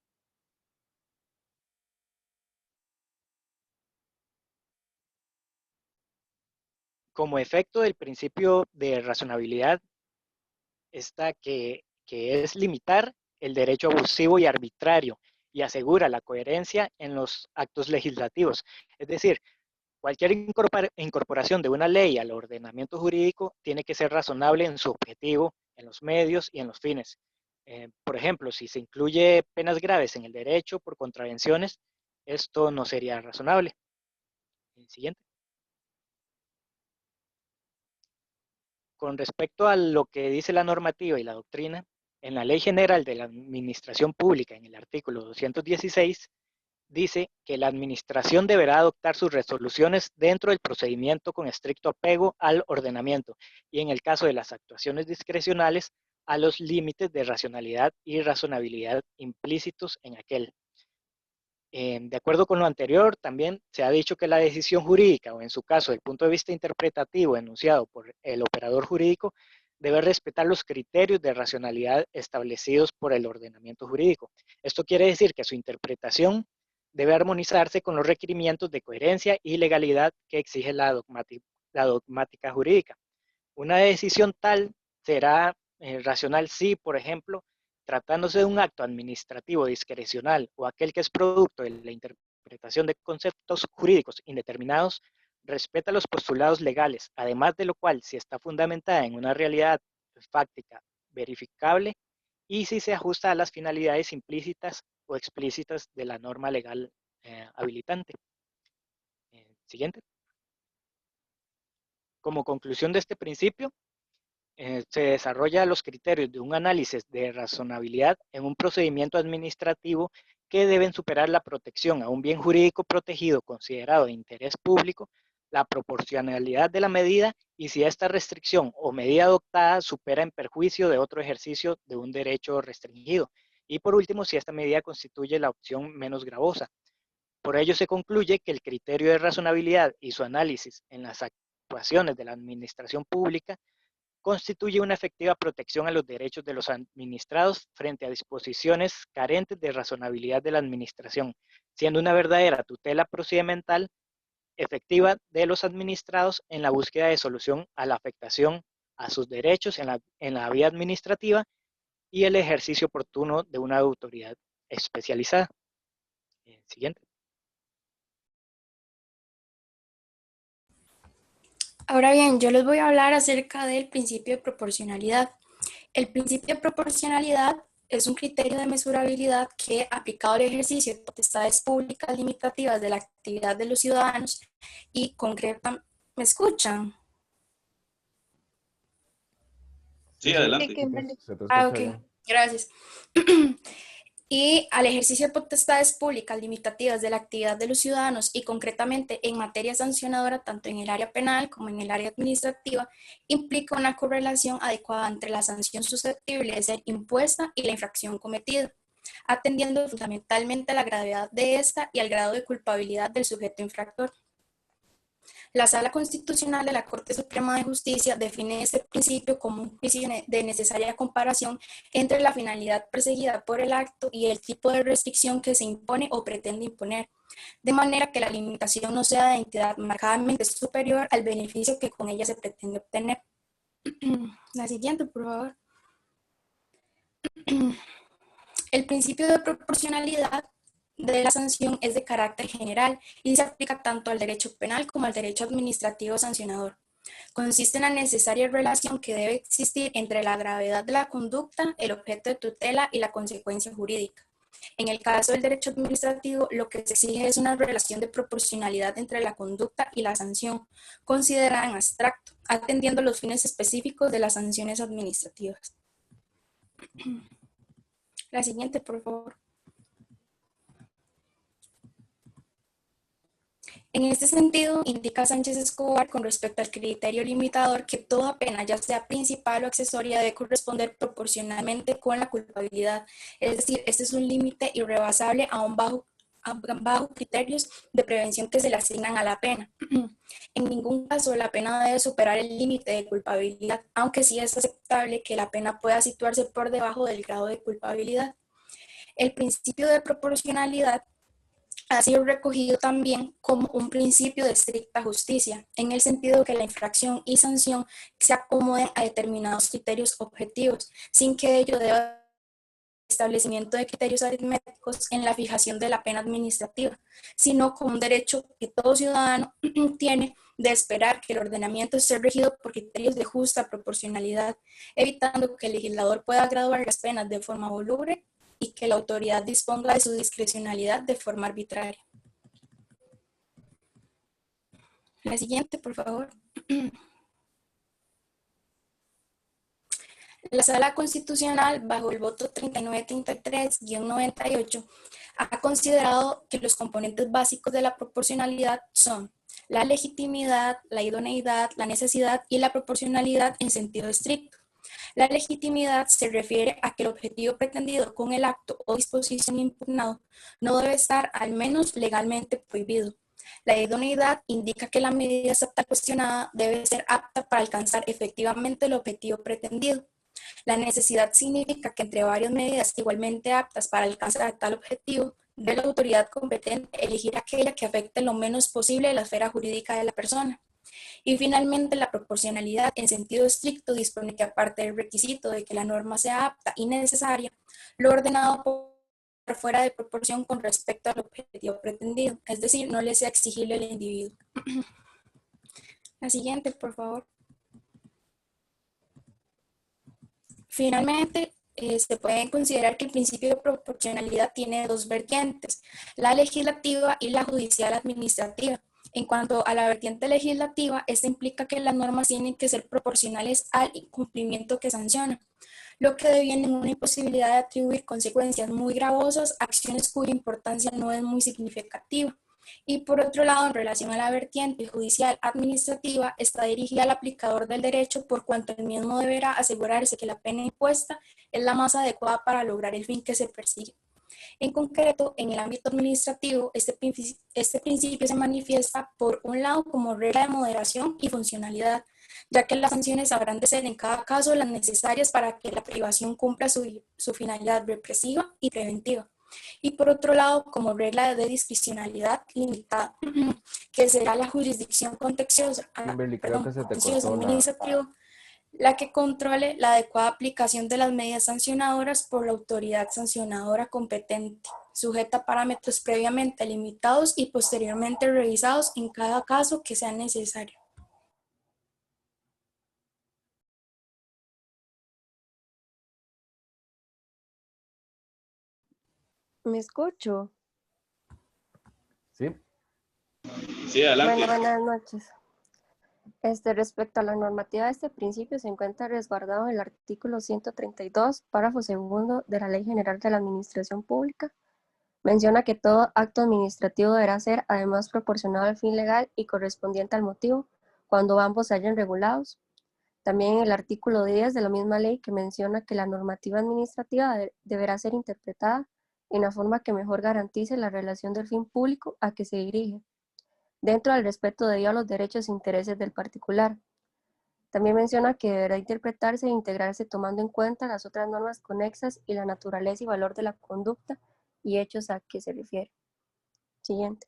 Como efecto del principio de razonabilidad está que es limitar el derecho abusivo y arbitrario y asegura la coherencia en los actos legislativos. Es decir, cualquier incorporación de una ley al ordenamiento jurídico tiene que ser razonable en su objetivo, en los medios y en los fines. Por ejemplo, si se incluye penas graves en el derecho por contravenciones, esto no sería razonable. Siguiente. Con respecto a lo que dice la normativa y la doctrina, en la Ley General de la Administración Pública, en el artículo 216, dice que la administración deberá adoptar sus resoluciones dentro del procedimiento con estricto apego al ordenamiento y en el caso de las actuaciones discrecionales a los límites de racionalidad y razonabilidad implícitos en aquel. De acuerdo con lo anterior, también se ha dicho que la decisión jurídica, o en su caso, el punto de vista interpretativo enunciado por el operador jurídico, debe respetar los criterios de racionalidad establecidos por el ordenamiento jurídico. Esto quiere decir que su interpretación debe armonizarse con los requerimientos de coherencia y legalidad que exige la dogmática jurídica. Una decisión tal será racional si, por ejemplo, tratándose de un acto administrativo discrecional o aquel que es producto de la interpretación de conceptos jurídicos indeterminados, respeta los postulados legales, además de lo cual, si está fundamentada en una realidad fáctica verificable y si se ajusta a las finalidades implícitas o explícitas de la norma legal habilitante. Siguiente. Como conclusión de este principio, se desarrolla los criterios de un análisis de razonabilidad en un procedimiento administrativo que deben superar la protección a un bien jurídico protegido considerado de interés público, la proporcionalidad de la medida y si esta restricción o medida adoptada supera en perjuicio de otro ejercicio de un derecho restringido. Y por último, si esta medida constituye la opción menos gravosa. Por ello se concluye que el criterio de razonabilidad y su análisis en las actuaciones de la administración pública constituye una efectiva protección a los derechos de los administrados frente a disposiciones carentes de razonabilidad de la administración, siendo una verdadera tutela procedimental efectiva de los administrados en la búsqueda de solución a la afectación a sus derechos en la vía administrativa y el ejercicio oportuno de una autoridad especializada. Siguiente.
Ahora bien, yo les voy a hablar acerca del principio de proporcionalidad. El principio de proporcionalidad es un criterio de mesurabilidad que, aplicado al ejercicio de potestades públicas limitativas de la actividad de los ciudadanos y concreta... ¿Me escuchan?
Sí, adelante.
Se te
Ah,
escucha
ok,
bien.
gracias. Y al ejercicio de potestades públicas limitativas de la actividad de los ciudadanos y concretamente en materia sancionadora, tanto en el área penal como en el área administrativa, implica una correlación adecuada entre la sanción susceptible de ser impuesta y la infracción cometida, atendiendo fundamentalmente a la gravedad de esta y al grado de culpabilidad del sujeto infractor. La Sala Constitucional de la Corte Suprema de Justicia define este principio como un juicio de necesaria comparación entre la finalidad perseguida por el acto y el tipo de restricción que se impone o pretende imponer, de manera que la limitación no sea de entidad marcadamente superior al beneficio que con ella se pretende obtener. La siguiente, por favor. El principio de proporcionalidad de la sanción es de carácter general y se aplica tanto al derecho penal como al derecho administrativo sancionador. Consiste en la necesaria relación que debe existir entre la gravedad de la conducta, el objeto de tutela y la consecuencia jurídica. En el caso del derecho administrativo, lo que se exige es una relación de proporcionalidad entre la conducta y la sanción, considerada en abstracto, atendiendo los fines específicos de las sanciones administrativas. La siguiente, por favor. En este sentido, indica Sánchez Escobar con respecto al criterio limitador que toda pena, ya sea principal o accesoria, debe corresponder proporcionalmente con la culpabilidad. Es decir, este es un límite irrebasable bajo criterios de prevención que se le asignan a la pena. En ningún caso la pena debe superar el límite de culpabilidad, aunque sí es aceptable que la pena pueda situarse por debajo del grado de culpabilidad. El principio de proporcionalidad ha sido recogido también como un principio de estricta justicia, en el sentido que la infracción y sanción se acomoden a determinados criterios objetivos, sin que ello deba establecimiento de criterios aritméticos en la fijación de la pena administrativa, sino como un derecho que todo ciudadano tiene de esperar que el ordenamiento esté regido por criterios de justa proporcionalidad, evitando que el legislador pueda graduar las penas de forma voluble y que la autoridad disponga de su discrecionalidad de forma arbitraria. La siguiente, por favor. La Sala Constitucional, bajo el voto 3933-98, ha considerado que los componentes básicos de la proporcionalidad son la legitimidad, la idoneidad, la necesidad y la proporcionalidad en sentido estricto. La legitimidad se refiere a que el objetivo pretendido con el acto o disposición impugnado no debe estar al menos legalmente prohibido. La idoneidad indica que la medida estatal cuestionada debe ser apta para alcanzar efectivamente el objetivo pretendido. La necesidad significa que entre varias medidas igualmente aptas para alcanzar tal objetivo, debe la autoridad competente elegir aquella que afecte lo menos posible la esfera jurídica de la persona. Y finalmente, la proporcionalidad en sentido estricto dispone que aparte del requisito de que la norma sea apta y necesaria, lo ordenado por fuera de proporción con respecto al objetivo pretendido, es decir, no le sea exigible al individuo. La siguiente, por favor. Finalmente, se puede considerar que el principio de proporcionalidad tiene dos vertientes, la legislativa y la judicial administrativa. En cuanto a la vertiente legislativa, esta implica que las normas tienen que ser proporcionales al incumplimiento que sanciona, lo que deviene en una imposibilidad de atribuir consecuencias muy gravosas a acciones cuya importancia no es muy significativa. Y por otro lado, en relación a la vertiente judicial administrativa, está dirigida al aplicador del derecho por cuanto el mismo deberá asegurarse que la pena impuesta es la más adecuada para lograr el fin que se persigue. En concreto, en el ámbito administrativo, este principio se manifiesta por un lado como regla de moderación y funcionalidad, ya que las sanciones habrán de ser en cada caso las necesarias para que la privación cumpla su finalidad represiva y preventiva. Y por otro lado, como regla de discrecionalidad limitada, que será la jurisdicción contenciosa,
Kimberly, creo que se te cortó
administrativa, la que controle la adecuada aplicación de las medidas sancionadoras por la autoridad sancionadora competente, sujeta a parámetros previamente limitados y posteriormente revisados en cada caso que sea necesario.
¿Me escucho?
Sí.
Sí, adelante.
Bueno, buenas noches. Respecto a la normativa de este principio, se encuentra resguardado en el artículo 132, párrafo segundo de la Ley General de la Administración Pública. Menciona que todo acto administrativo deberá ser además proporcionado al fin legal y correspondiente al motivo, cuando ambos se hayan regulados. También en el artículo 10 de la misma ley, que menciona que la normativa administrativa deberá ser interpretada en la forma que mejor garantice la relación del fin público a que se dirige, dentro del respeto debido a los derechos e intereses del particular. También menciona que deberá interpretarse e integrarse tomando en cuenta las otras normas conexas y la naturaleza y valor de la conducta y hechos a que se refiere. Siguiente.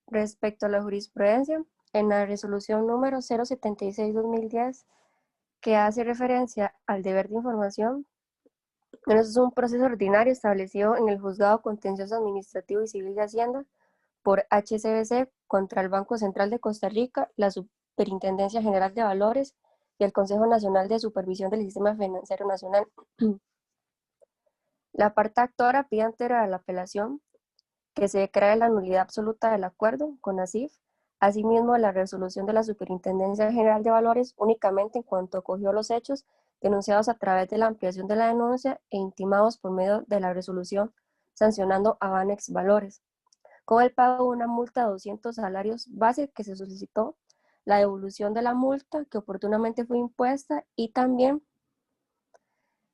Respecto a la jurisprudencia, en la resolución número 076-2010, que hace referencia al deber de información, es un proceso ordinario establecido en el Juzgado Contencioso Administrativo y Civil de Hacienda por HCBC contra el Banco Central de Costa Rica, la Superintendencia General de Valores y el Consejo Nacional de Supervisión del Sistema Financiero Nacional. La parte actora pide ante la apelación que se declare la nulidad absoluta del acuerdo con ASIF, asimismo la resolución de la Superintendencia General de Valores únicamente en cuanto acogió los hechos denunciados a través de la ampliación de la denuncia e intimados por medio de la resolución sancionando a Banex Valores, con el pago de una multa de 200 salarios base que se solicitó, la devolución de la multa que oportunamente fue impuesta y también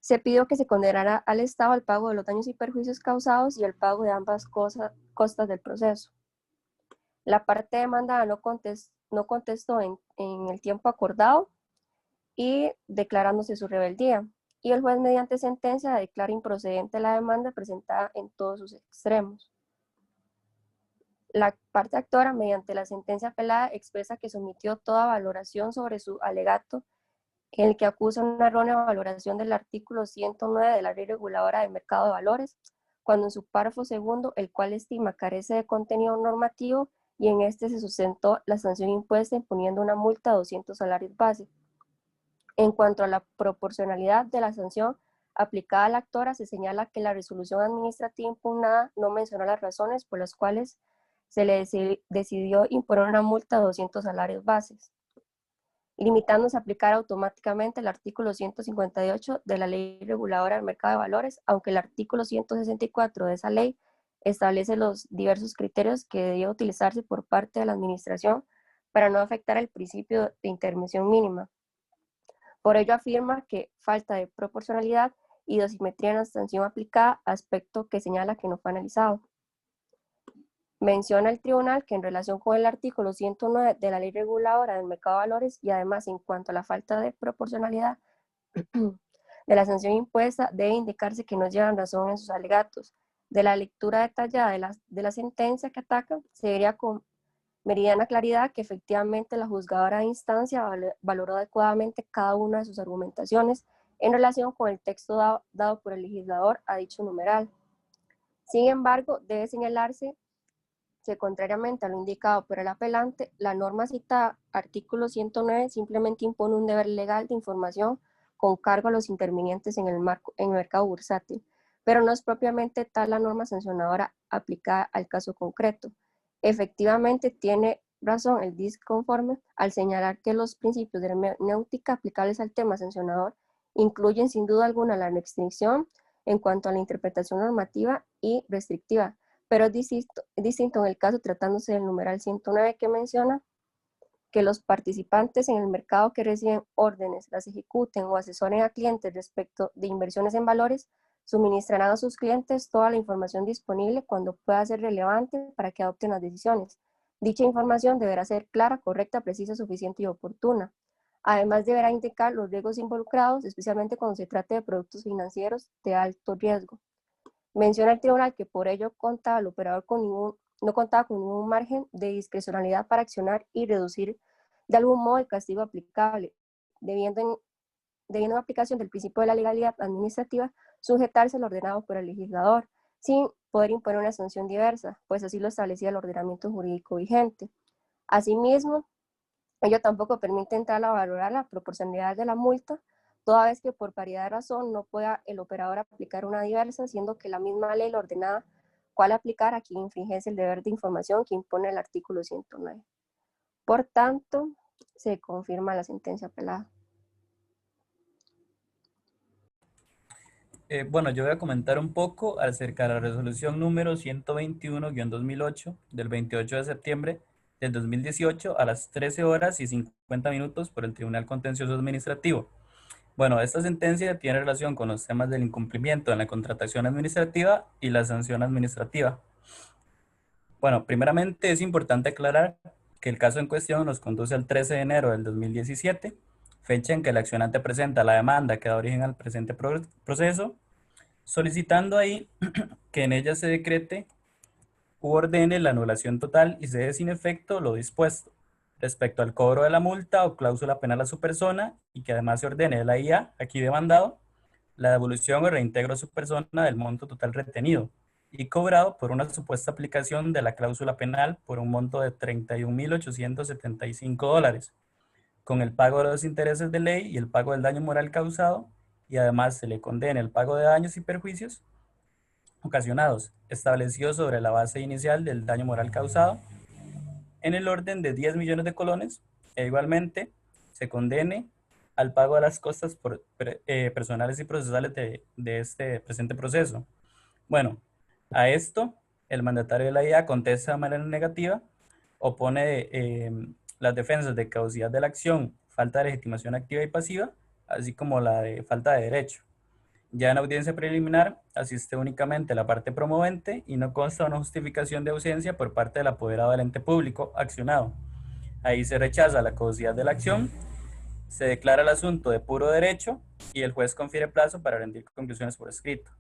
se pidió que se condenara al Estado al pago de los daños y perjuicios causados y el pago de ambas costas del proceso. La parte demandada no contestó en el tiempo acordado y declarándose su rebeldía, y el juez mediante sentencia declara improcedente la demanda presentada en todos sus extremos. La parte actora, mediante la sentencia apelada, expresa que sometió toda valoración sobre su alegato en el que acusa una errónea valoración del artículo 109 de la Ley Reguladora del Mercado de Valores, cuando en su párrafo segundo, el cual estima carece de contenido normativo, y en este se sustentó la sanción impuesta imponiendo una multa de 200 salarios base. En cuanto a la proporcionalidad de la sanción aplicada a la actora, se señala que la resolución administrativa impugnada no mencionó las razones por las cuales se le decidió imponer una multa de 200 salarios bases, limitándose a aplicar automáticamente el artículo 158 de la Ley Reguladora del Mercado de Valores, aunque el artículo 164 de esa ley establece los diversos criterios que debía utilizarse por parte de la Administración para no afectar el principio de intervención mínima. Por ello afirma que falta de proporcionalidad y dosimetría en la sanción aplicada, aspecto que señala que no fue analizado. Menciona el tribunal que en relación con el artículo 109 de la Ley Reguladora del Mercado de Valores y además en cuanto a la falta de proporcionalidad de la sanción impuesta, debe indicarse que no llevan razón en sus alegatos. De la lectura detallada de la sentencia que ataca, se vería con meridiana claridad que efectivamente la juzgadora de instancia valoró adecuadamente cada una de sus argumentaciones en relación con el texto dado por el legislador a dicho numeral. Sin embargo, debe señalarse que contrariamente a lo indicado por el apelante, la norma citada, artículo 109, simplemente impone un deber legal de información con cargo a los intervinientes en el mercado bursátil, pero no es propiamente tal la norma sancionadora aplicada al caso concreto. Efectivamente, tiene razón el disconforme al señalar que los principios de hermenéutica aplicables al tema sancionador incluyen sin duda alguna la restricción en cuanto a la interpretación normativa y restrictiva, pero es distinto en el caso tratándose del numeral 109 que menciona que los participantes en el mercado que reciben órdenes, las ejecuten o asesoren a clientes respecto de inversiones en valores, suministrarán a sus clientes toda la información disponible cuando pueda ser relevante para que adopten las decisiones. Dicha información deberá ser clara, correcta, precisa, suficiente y oportuna. Además, deberá indicar los riesgos involucrados, especialmente cuando se trate de productos financieros de alto riesgo. Menciona el tribunal que por ello el operador no contaba con ningún margen de discrecionalidad para accionar y reducir de algún modo el castigo aplicable, debiendo en aplicación del principio de la legalidad administrativa sujetarse al ordenado por el legislador, sin poder imponer una sanción diversa, pues así lo establecía el ordenamiento jurídico vigente. Asimismo, ello tampoco permite entrar a valorar la proporcionalidad de la multa, toda vez que por paridad de razón no pueda el operador aplicar una diversa, siendo que la misma ley lo ordenaba cuál aplicar a quien infringiese el deber de información que impone el artículo 109. Por tanto, se confirma la sentencia apelada.
Bueno, yo voy a comentar un poco acerca de la resolución número 121-2008 del 28 de septiembre del 2018 a las 13 horas y 50 minutos por el Tribunal Contencioso Administrativo. Bueno, esta sentencia tiene relación con los temas del incumplimiento en la contratación administrativa y la sanción administrativa. Bueno, primeramente es importante aclarar que el caso en cuestión nos conduce al 13 de enero del 2017, fecha en que el accionante presenta la demanda que da origen al presente proceso, solicitando ahí que en ella se decrete u ordene la anulación total y se dé sin efecto lo dispuesto respecto al cobro de la multa o cláusula penal a su persona y que además se ordene de la IA, aquí demandado, la devolución o reintegro a su persona del monto total retenido y cobrado por una supuesta aplicación de la cláusula penal por un monto de $31.875, con el pago de los intereses de ley y el pago del daño moral causado, y además se le condena el pago de daños y perjuicios ocasionados, establecidos sobre la base inicial del daño moral causado, en el orden de 10 millones de colones, e igualmente se condene al pago de las costas personales y procesales de este presente proceso. Bueno, a esto el mandatario de la IA contesta de manera negativa, opone las defensas de caducidad de la acción, falta de legitimación activa y pasiva, así como la de falta de derecho. Ya en audiencia preliminar asiste únicamente la parte promovente y no consta una justificación de ausencia por parte del apoderado del ente público accionado. Ahí se rechaza la caducidad de la acción, se declara el asunto de puro derecho y el juez confiere plazo para rendir conclusiones por escrito.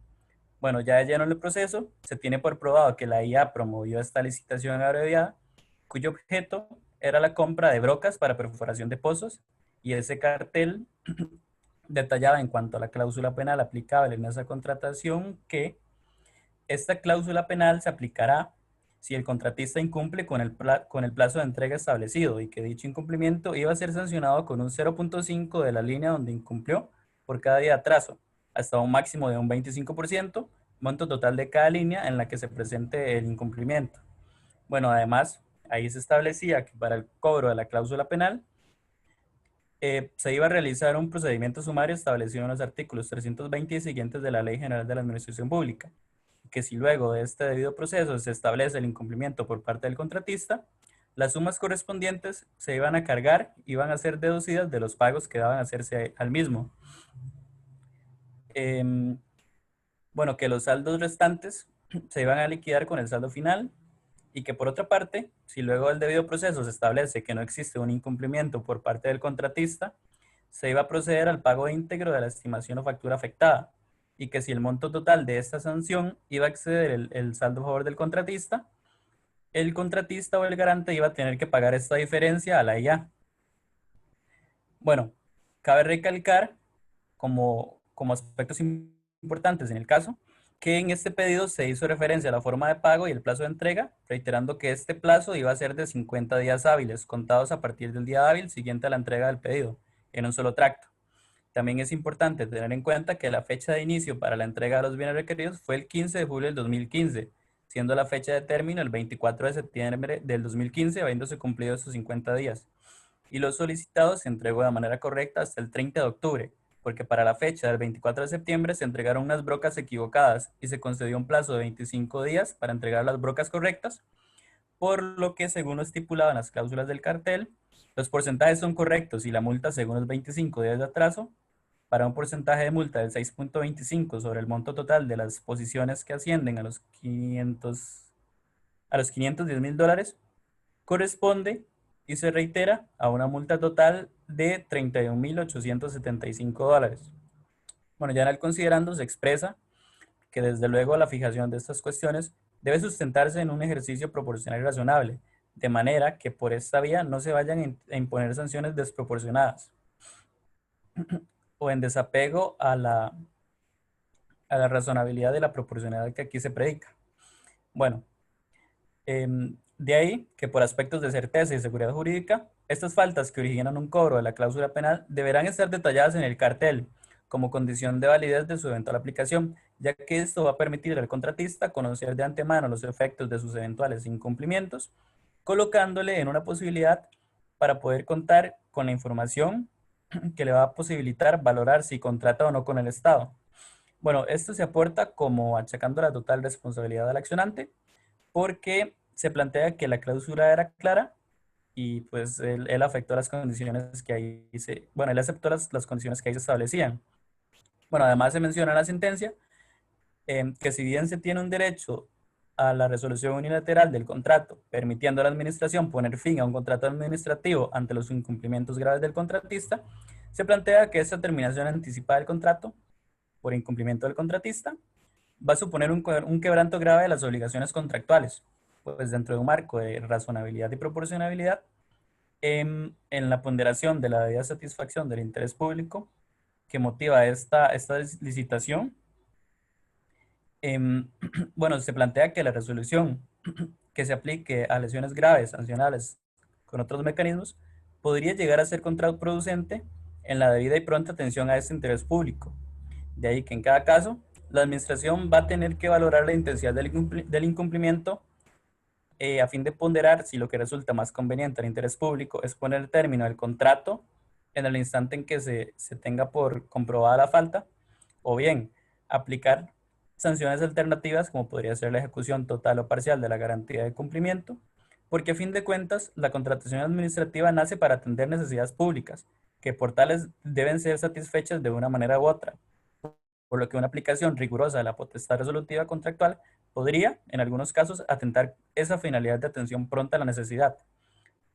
Bueno, ya de lleno en el proceso, se tiene por probado que la IA promovió esta licitación abreviada, cuyo objeto era la compra de brocas para perforación de pozos, y ese cartel detallaba en cuanto a la cláusula penal aplicable en esa contratación que esta cláusula penal se aplicará si el contratista incumple con el plazo de entrega establecido y que dicho incumplimiento iba a ser sancionado con un 0.5 de la línea donde incumplió por cada día de atraso, hasta un máximo de un 25%, monto total de cada línea en la que se presente el incumplimiento. Bueno, además, ahí se establecía que para el cobro de la cláusula penal se iba a realizar un procedimiento sumario establecido en los artículos 320 y siguientes de la Ley General de la Administración Pública, que si luego de este debido proceso se establece el incumplimiento por parte del contratista, las sumas correspondientes se iban a cargar y iban a ser deducidas de los pagos que daban a hacerse al mismo. Bueno, que los saldos restantes se iban a liquidar con el saldo final y que por otra parte, si luego del debido proceso se establece que no existe un incumplimiento por parte del contratista, se iba a proceder al pago íntegro de la estimación o factura afectada y que si el monto total de esta sanción iba a exceder el saldo a favor del contratista, el contratista o el garante iba a tener que pagar esta diferencia a la IA. Bueno, cabe recalcar como aspectos importantes en el caso, que en este pedido se hizo referencia a la forma de pago y el plazo de entrega, reiterando que este plazo iba a ser de 50 días hábiles, contados a partir del día hábil siguiente a la entrega del pedido, en un solo tracto. También es importante tener en cuenta que la fecha de inicio para la entrega de los bienes requeridos fue el 15 de julio del 2015, siendo la fecha de término el 24 de septiembre del 2015, habiéndose cumplido esos 50 días. Y los solicitados se entregó de manera correcta hasta el 30 de octubre, porque para la fecha del 24 de septiembre se entregaron unas brocas equivocadas y se concedió un plazo de 25 días para entregar las brocas correctas, por lo que según lo estipulado en las cláusulas del cartel, los porcentajes son correctos y la multa según los 25 días de atraso, para un porcentaje de multa del 6.25 sobre el monto total de las posiciones que ascienden a los 510.000 dólares, corresponde y se reitera a una multa total de 31.875 dólares. Bueno, ya en el considerando se expresa que desde luego la fijación de estas cuestiones debe sustentarse en un ejercicio proporcional y razonable, de manera que por esta vía no se vayan a imponer sanciones desproporcionadas o en desapego a la razonabilidad de la proporcionalidad que aquí se predica. Bueno, de ahí que por aspectos de certeza y seguridad jurídica, estas faltas que originan un cobro de la cláusula penal deberán estar detalladas en el cartel como condición de validez de su eventual aplicación, ya que esto va a permitir al contratista conocer de antemano los efectos de sus eventuales incumplimientos, colocándole en una posibilidad para poder contar con la información que le va a posibilitar valorar si contrata o no con el Estado. Bueno, esto se aporta como achacando la total responsabilidad al accionante, porque se plantea que la cláusula era clara y pues él afectó las condiciones que ahí bueno, él aceptó las condiciones que ahí se establecían. Bueno, además se menciona en la sentencia que si bien se tiene un derecho a la resolución unilateral del contrato, permitiendo a la administración poner fin a un contrato administrativo ante los incumplimientos graves del contratista, se plantea que esta terminación anticipada del contrato por incumplimiento del contratista va a suponer un quebranto grave de las obligaciones contractuales, pues dentro de un marco de razonabilidad y proporcionalidad, en la ponderación de la debida satisfacción del interés público que motiva esta licitación, bueno, se plantea que la resolución que se aplique a lesiones graves, sancionables con otros mecanismos, podría llegar a ser contraproducente en la debida y pronta atención a este interés público. De ahí que en cada caso, la administración va a tener que valorar la intensidad del incumplimiento a fin de ponderar si lo que resulta más conveniente al interés público es poner término al contrato en el instante en que se tenga por comprobada la falta, o bien aplicar sanciones alternativas como podría ser la ejecución total o parcial de la garantía de cumplimiento, porque a fin de cuentas la contratación administrativa nace para atender necesidades públicas, que por tales deben ser satisfechas de una manera u otra, por lo que una aplicación rigurosa de la potestad resolutiva contractual podría, en algunos casos, atentar esa finalidad de atención pronta a la necesidad.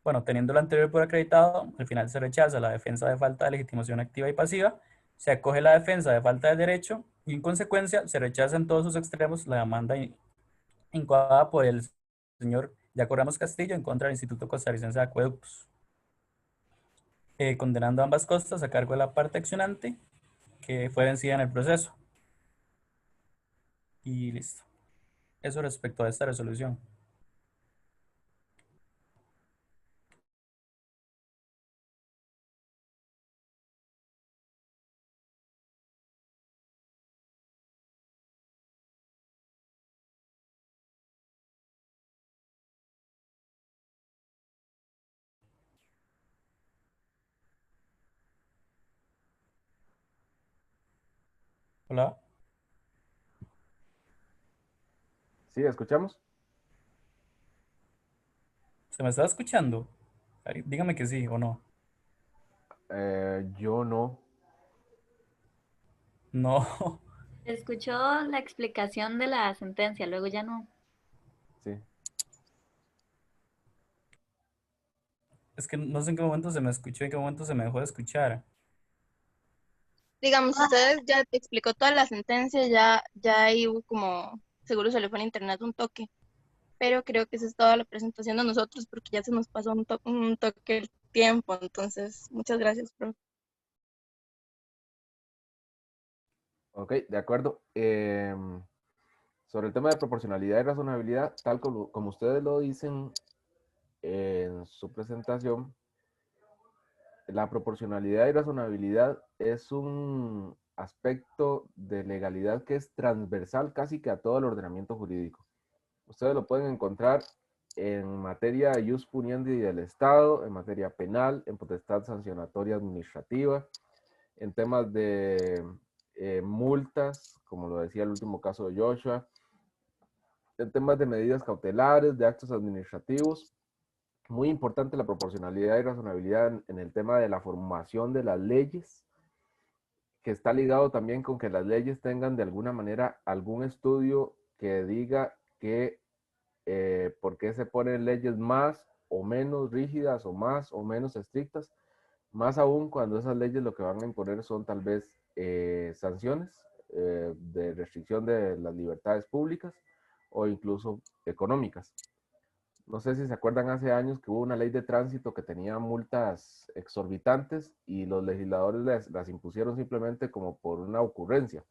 Bueno, teniendo lo anterior por acreditado, al final se rechaza la defensa de falta de legitimación activa y pasiva, se acoge la defensa de falta de derecho y en consecuencia se rechaza en todos sus extremos la demanda incoada por el señor Yaco Ramos Castillo en contra del Instituto Costarricense de Acueductos, condenando ambas costas a cargo de la parte accionante que fue vencida en el proceso. Y listo. Eso respecto a esta resolución. Hola.
¿Sí? ¿Escuchamos?
¿Se me está escuchando? Dígame que sí o no.
Yo no.
No.
Escuchó la explicación de la sentencia, luego ya no.
Sí.
Es que no sé en qué momento se me escuchó y en qué momento se me dejó de escuchar.
Digamos, ustedes ya te explicó toda la sentencia, ya ahí hubo como, seguro se le fue al internet un toque, pero creo que esa es toda la presentación de nosotros porque ya se nos pasó un toque el tiempo, entonces muchas gracias, profe.
Ok, de acuerdo. Sobre el tema de proporcionalidad y razonabilidad, tal como ustedes lo dicen en su presentación, la proporcionalidad y razonabilidad es un aspecto de legalidad que es transversal casi que a todo el ordenamiento jurídico. Ustedes lo pueden encontrar en materia de ius puniendi del Estado, en materia penal, en potestad sancionatoria administrativa, en temas de multas, como lo decía el último caso de Joshua, en temas de medidas cautelares, de actos administrativos. Muy importante la proporcionalidad y razonabilidad en el tema de la formación de las leyes, que está ligado también con que las leyes tengan de alguna manera algún estudio que diga que por qué se ponen leyes más o menos rígidas o más o menos estrictas, más aún cuando esas leyes lo que van a imponer son tal vez sanciones de restricción de las libertades públicas o incluso económicas. No sé si se acuerdan hace años que hubo una ley de tránsito que tenía multas exorbitantes y los legisladores las impusieron simplemente como por una ocurrencia.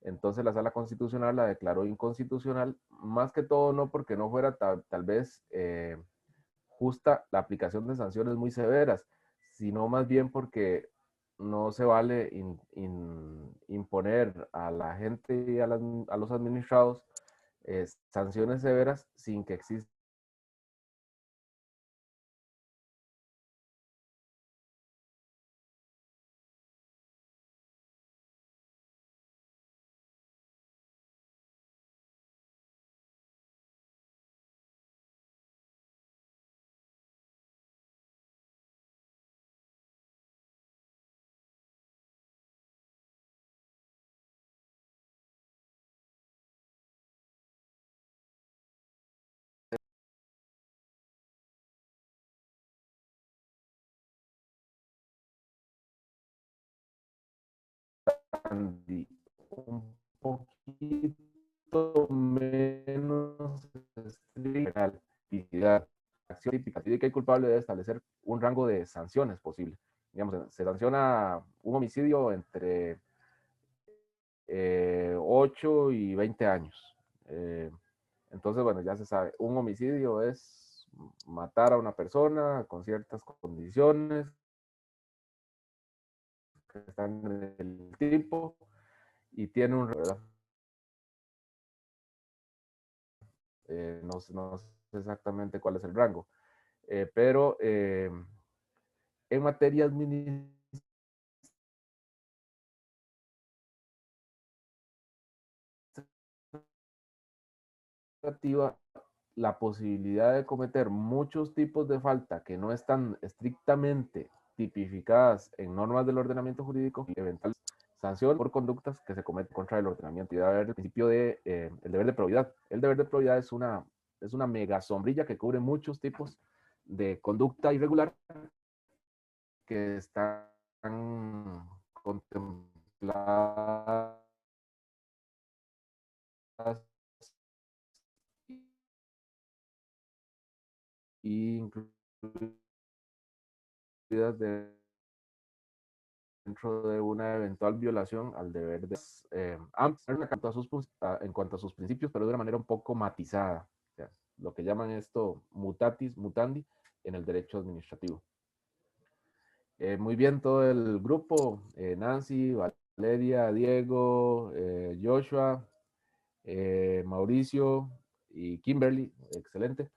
Entonces la Sala Constitucional la declaró inconstitucional, más que todo no porque no fuera tal vez justa la aplicación de sanciones muy severas, sino más bien porque no se vale imponer a la gente y a los administrados sanciones severas sin que exista un poquito menos estricta. Acción típica cívica y culpable debe establecer un rango de sanciones posible. Digamos, se sanciona un homicidio entre 8 y 20 años. Entonces, bueno, ya se sabe, un homicidio es matar a una persona con ciertas condiciones que están en el tipo y tiene un... no sé exactamente cuál es el rango, pero en materia administrativa, la posibilidad de cometer muchos tipos de falta que no están estrictamente tipificadas en normas del ordenamiento jurídico, eventual sanción por conductas que se cometen contra el ordenamiento. Y debe haber el principio de el deber de probidad. El deber de probidad es una mega sombrilla que cubre muchos tipos de conducta irregular que están contempladas y incluidas dentro de una eventual violación al deber de en cuanto a sus principios, pero de una manera un poco matizada. O sea, lo que llaman esto mutatis mutandi en el derecho administrativo. Muy bien todo el grupo, Nancy, Valeria, Diego, Joshua, Mauricio y Kimberly, excelente.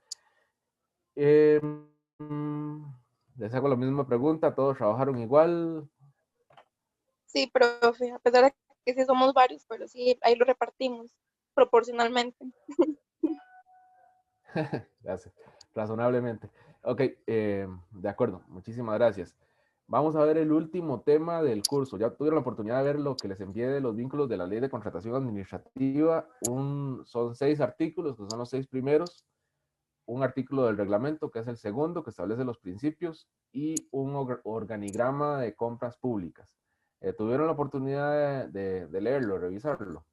Les hago la misma pregunta, ¿todos trabajaron igual?
Sí, profe, a pesar de que sí somos varios, pero sí, ahí lo repartimos proporcionalmente.
Gracias. Razonablemente. Ok, de acuerdo. Muchísimas gracias. Vamos a ver el último tema del curso. Ya tuvieron la oportunidad de ver lo que les envié de los vínculos de la Ley de Contratación Administrativa. Son 6 artículos, que son los 6 primeros. Un artículo del reglamento, que es el segundo, que establece los principios, y un organigrama de compras públicas. ¿Tuvieron la oportunidad de leerlo, revisarlo?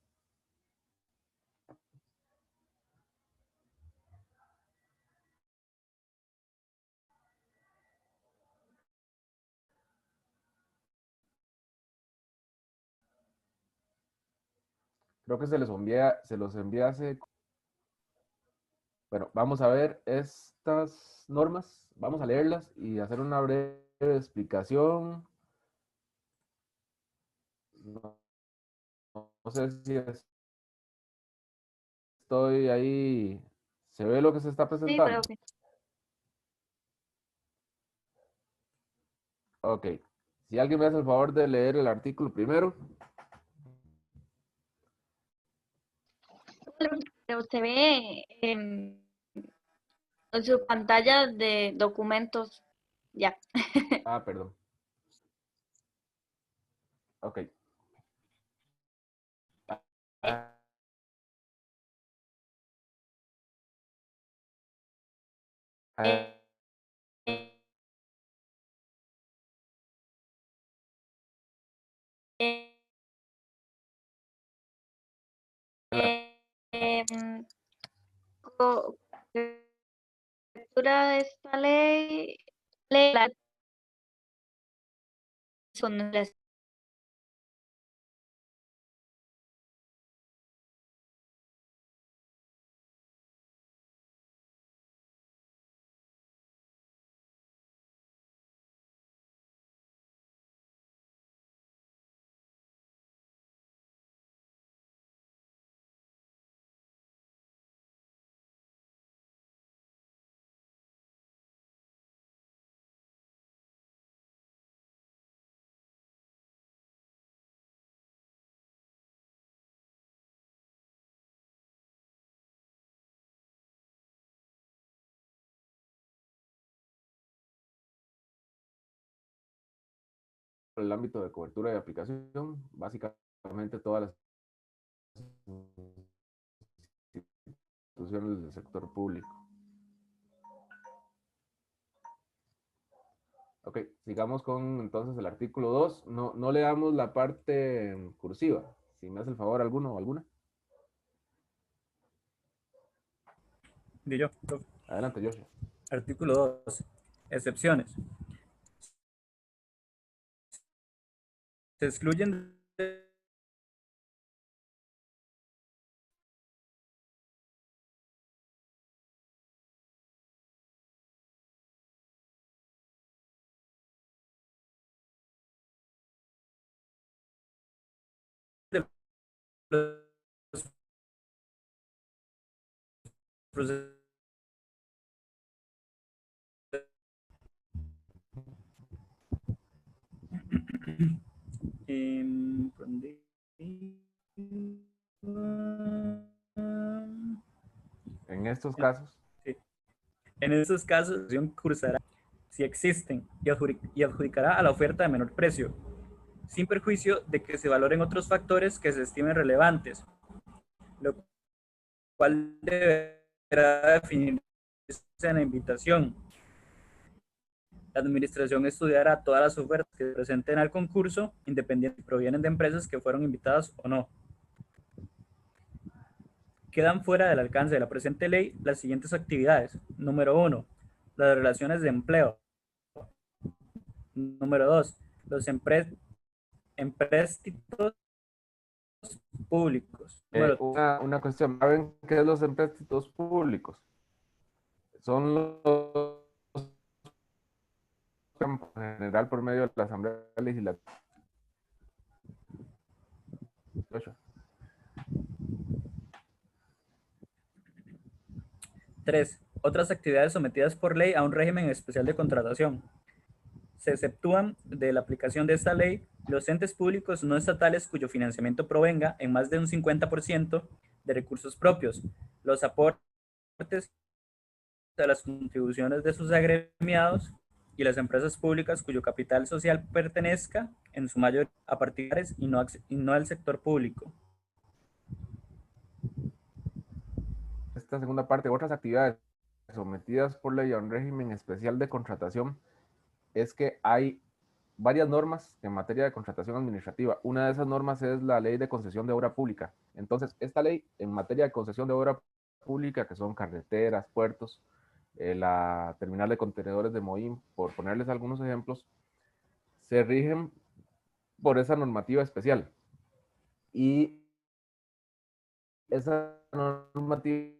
Creo que se los envié hace... Bueno, vamos a ver estas normas, vamos a leerlas y hacer una breve explicación. No, no sé si estoy ahí, ¿se ve lo que se está
Sí,
presentando?
profe.
Ok, si alguien me hace el favor de leer el artículo primero.
Pero se ve en su pantalla de documentos. Ya.
Ah, perdón. Ok.
Lectura de esta ley, son las
El ámbito de cobertura de aplicación, básicamente todas las instituciones del sector público. Ok, sigamos con entonces el artículo 2. No leamos la parte cursiva. Si me hace el favor alguno o alguna.
De yo, profe.
Adelante, Joshua.
Artículo 2. Excepciones. Se excluyen de los procesos
En estos casos.
Sí. En estos casos, la acción cursará si existen y adjudicará a la oferta de menor precio, sin perjuicio de que se valoren otros factores que se estimen relevantes, lo cual deberá definirse en la invitación. La administración estudiará todas las ofertas que se presenten al concurso, independientemente si provienen de empresas que fueron invitadas o no. Quedan fuera del alcance de la presente ley las siguientes actividades. Número 1, las relaciones de empleo. Número 2, los empréstitos públicos.
Una cuestión, ¿saben qué es los empréstitos públicos? Son los en general por medio de la Asamblea Legislativa.
3. Otras actividades sometidas por ley a un régimen especial de contratación. Se exceptúan de la aplicación de esta ley Los entes públicos no estatales cuyo financiamiento provenga en más de un 50% de recursos propios, los aportes a las contribuciones de sus agremiados y las empresas públicas cuyo capital social pertenezca en su mayor a particulares y no al sector público.
Esta segunda parte, otras actividades sometidas por ley a un régimen especial de contratación, es que hay varias normas en materia de contratación administrativa. Una de esas normas es la ley de concesión de obra pública. Entonces, esta ley en materia de concesión de obra pública, que son carreteras, puertos, la terminal de contenedores de Moín, por ponerles algunos ejemplos, se rigen por esa normativa especial. Y esa normativa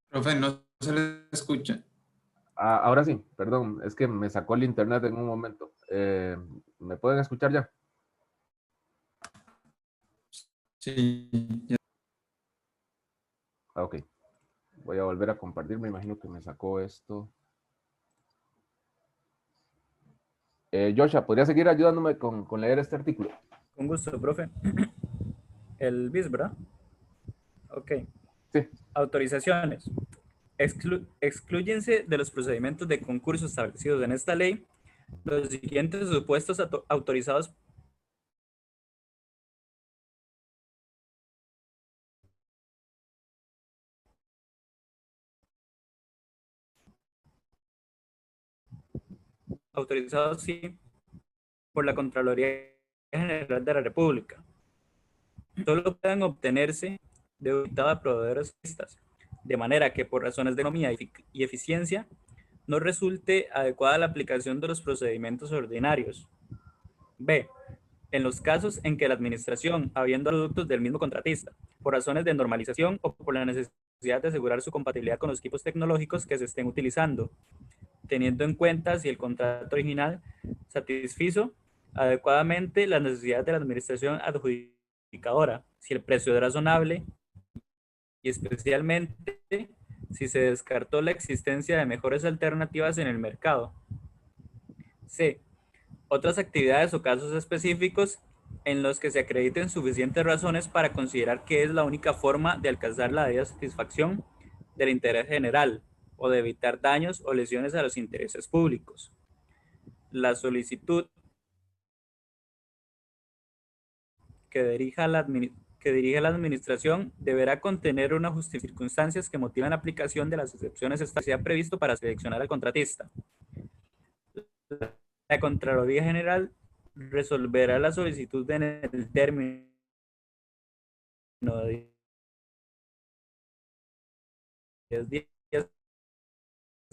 Profe, no se le escucha.
ahora sí, perdón, es que me sacó el internet en un momento. ¿Me pueden escuchar ya?
Sí.
Ok. Voy a volver a compartir, me imagino que me sacó esto. Joshua, ¿podría seguir ayudándome con leer este artículo?
Con gusto, profe. El BIS, ¿verdad? Ok.
Sí.
Autorizaciones. Exclúyense de los procedimientos de concurso establecidos en esta ley los siguientes supuestos autorizados sí por la Contraloría General de la República. Solo pueden obtenerse de auditado a proveedores fiscales, de manera que por razones de economía y eficiencia no resulte adecuada la aplicación de los procedimientos ordinarios. B. En los casos en que la administración, habiendo productos del mismo contratista, por razones de normalización o por la necesidad de asegurar su compatibilidad con los equipos tecnológicos que se estén utilizando, teniendo en cuenta si el contrato original satisfizo adecuadamente las necesidades de la administración adjudicadora, si el precio es razonable y especialmente si se descartó la existencia de mejores alternativas en el mercado. C. Otras actividades o casos específicos en los que se acrediten suficientes razones para considerar que es la única forma de alcanzar la debida satisfacción del interés general o de evitar daños o lesiones a los intereses públicos. La solicitud que dirija la administración deberá contener una justificación de circunstancias que motivan la aplicación de las excepciones que sea previsto para seleccionar al contratista. La Contraloría General resolverá la solicitud en el término de 10 días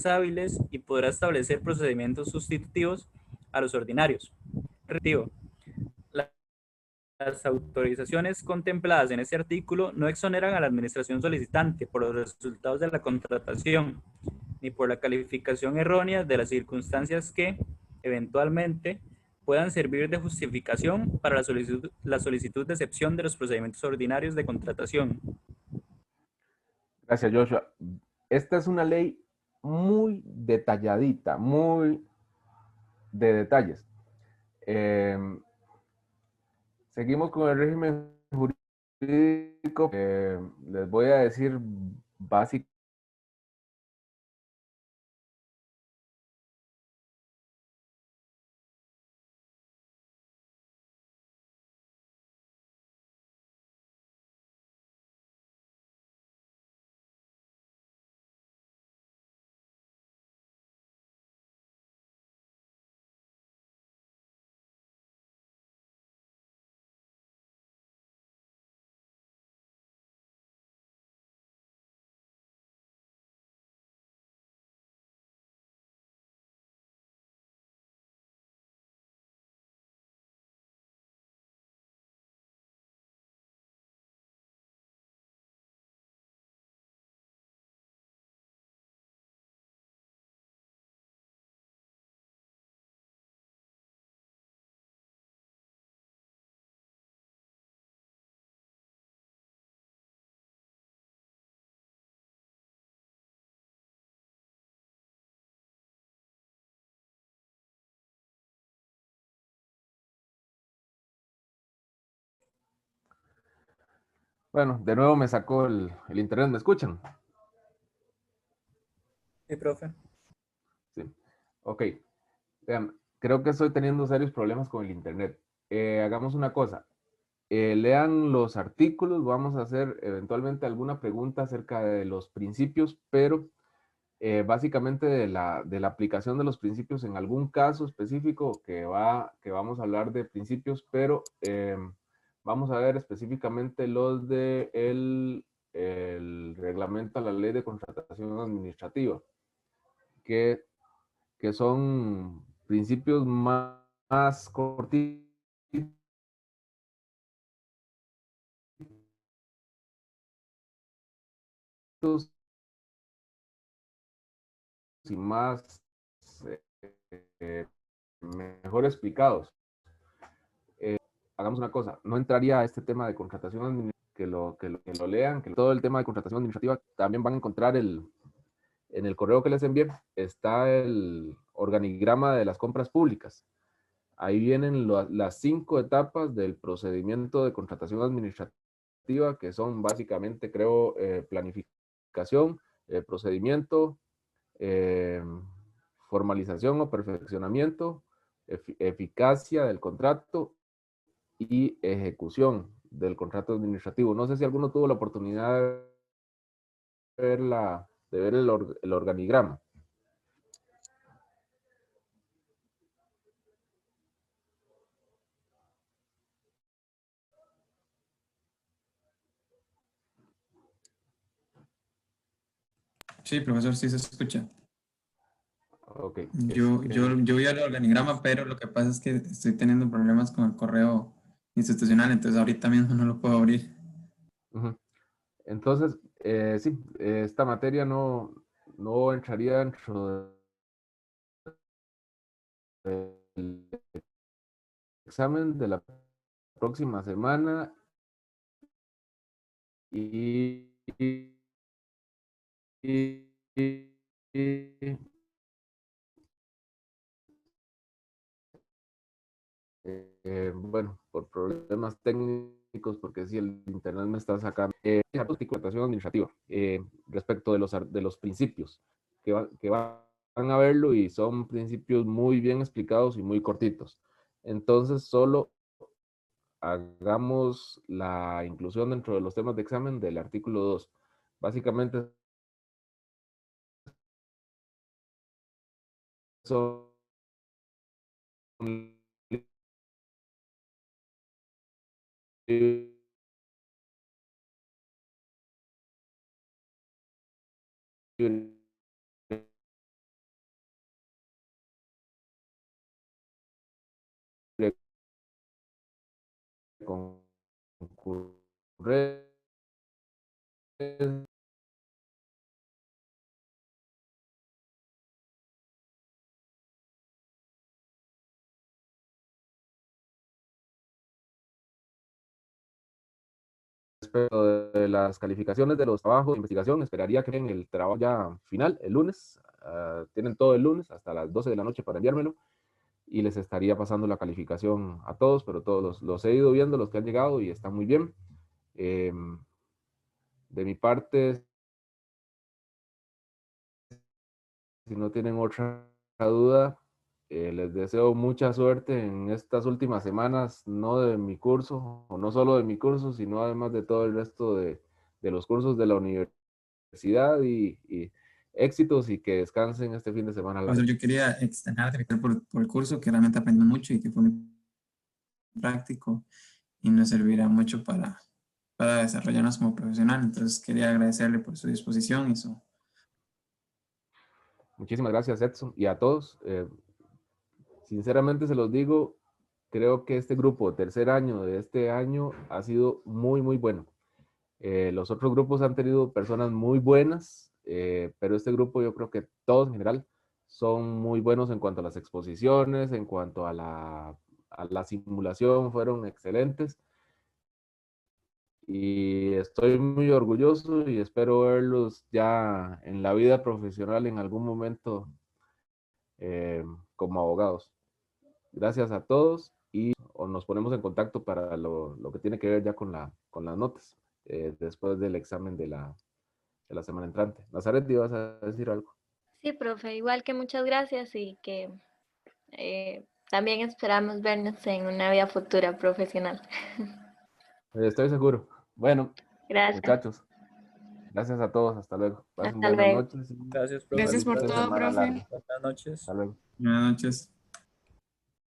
hábiles y podrá establecer procedimientos sustitutivos a los ordinarios. Las autorizaciones contempladas en este artículo no exoneran a la administración solicitante por los resultados de la contratación, ni por la calificación errónea de las circunstancias que, eventualmente, puedan servir de justificación para la solicitud de excepción de los procedimientos ordinarios de contratación.
Gracias, Joshua. Esta es una ley muy detalladita, muy de detalles. Seguimos con el régimen jurídico. Les voy a decir básicamente Bueno, de nuevo me sacó el internet, ¿me escuchan?
Sí, profe.
Sí. Ok. Vean, creo que estoy teniendo serios problemas con el internet. Hagamos una cosa. Lean los artículos, vamos a hacer eventualmente alguna pregunta acerca de los principios, pero básicamente de la aplicación de los principios en algún caso específico que vamos a hablar de principios, pero vamos a ver específicamente los de el reglamento a la ley de contratación administrativa, que, que son principios más cortitos y más eh, mejor explicados. Hagamos una cosa, no entraría a este tema de contratación administrativa, que lo lean, todo el tema de contratación administrativa. También van a encontrar en el correo que les envié, está el organigrama de las compras públicas. Ahí vienen las 5 etapas del procedimiento de contratación administrativa, que son básicamente, creo, planificación, procedimiento, formalización o perfeccionamiento, eficacia del contrato y ejecución del contrato administrativo. No sé si alguno tuvo la oportunidad de ver el organigrama.
Sí, profesor, sí se escucha.
Ok.
Yo vi el organigrama, pero lo que pasa es que estoy teniendo problemas con el correo institucional, entonces ahorita mismo no lo puedo abrir.
Entonces, sí, esta materia no entraría dentro del examen de la próxima semana y, bueno, por problemas técnicos, porque si el internet me está sacando, articulación administrativa, respecto de los principios, que van a verlo y son principios muy bien explicados y muy cortitos. Entonces, solo hagamos la inclusión dentro de los temas de examen del artículo 2. Básicamente son concurrentes, respecto de las calificaciones de los trabajos de investigación, esperaría que en el trabajo ya final, el lunes, tienen todo el lunes hasta las 12 de la noche para enviármelo y les estaría pasando la calificación a todos, pero todos los he ido viendo, los que han llegado y están muy bien. De mi parte, si no tienen otra duda, les deseo mucha suerte en estas últimas semanas, no de mi curso, o no solo de mi curso, sino además de todo el resto de los cursos de la universidad y éxitos y que descansen este fin de semana largo.
Yo quería externarte por el curso, que realmente aprendí mucho y que fue muy práctico y nos servirá mucho para desarrollarnos como profesional. Entonces quería agradecerle por su disposición y su...
Muchísimas gracias, Edson, y a todos. Sinceramente se los digo, creo que este grupo, tercer año de este año, ha sido muy, muy bueno. Los otros grupos han tenido personas muy buenas, pero este grupo yo creo que todos en general son muy buenos en cuanto a las exposiciones, en cuanto a la simulación, fueron excelentes. Y estoy muy orgulloso y espero verlos ya en la vida profesional en algún momento como abogados. Gracias a todos y nos ponemos en contacto para lo que tiene que ver ya con las notas. después del examen de la semana entrante. Nazaret, ¿ibas a decir algo?
Sí, profe, igual que muchas gracias y que también esperamos vernos en una vida futura profesional.
Estoy seguro. Bueno,
Gracias.
muchachos, gracias a todos. Hasta luego. Pasen
Hasta
buenas
luego.
noches.
Gracias, profe.
Gracias por
Feliz
todo,
semana
profe.
larga.
Buenas noches.
Hasta luego.
Buenas noches.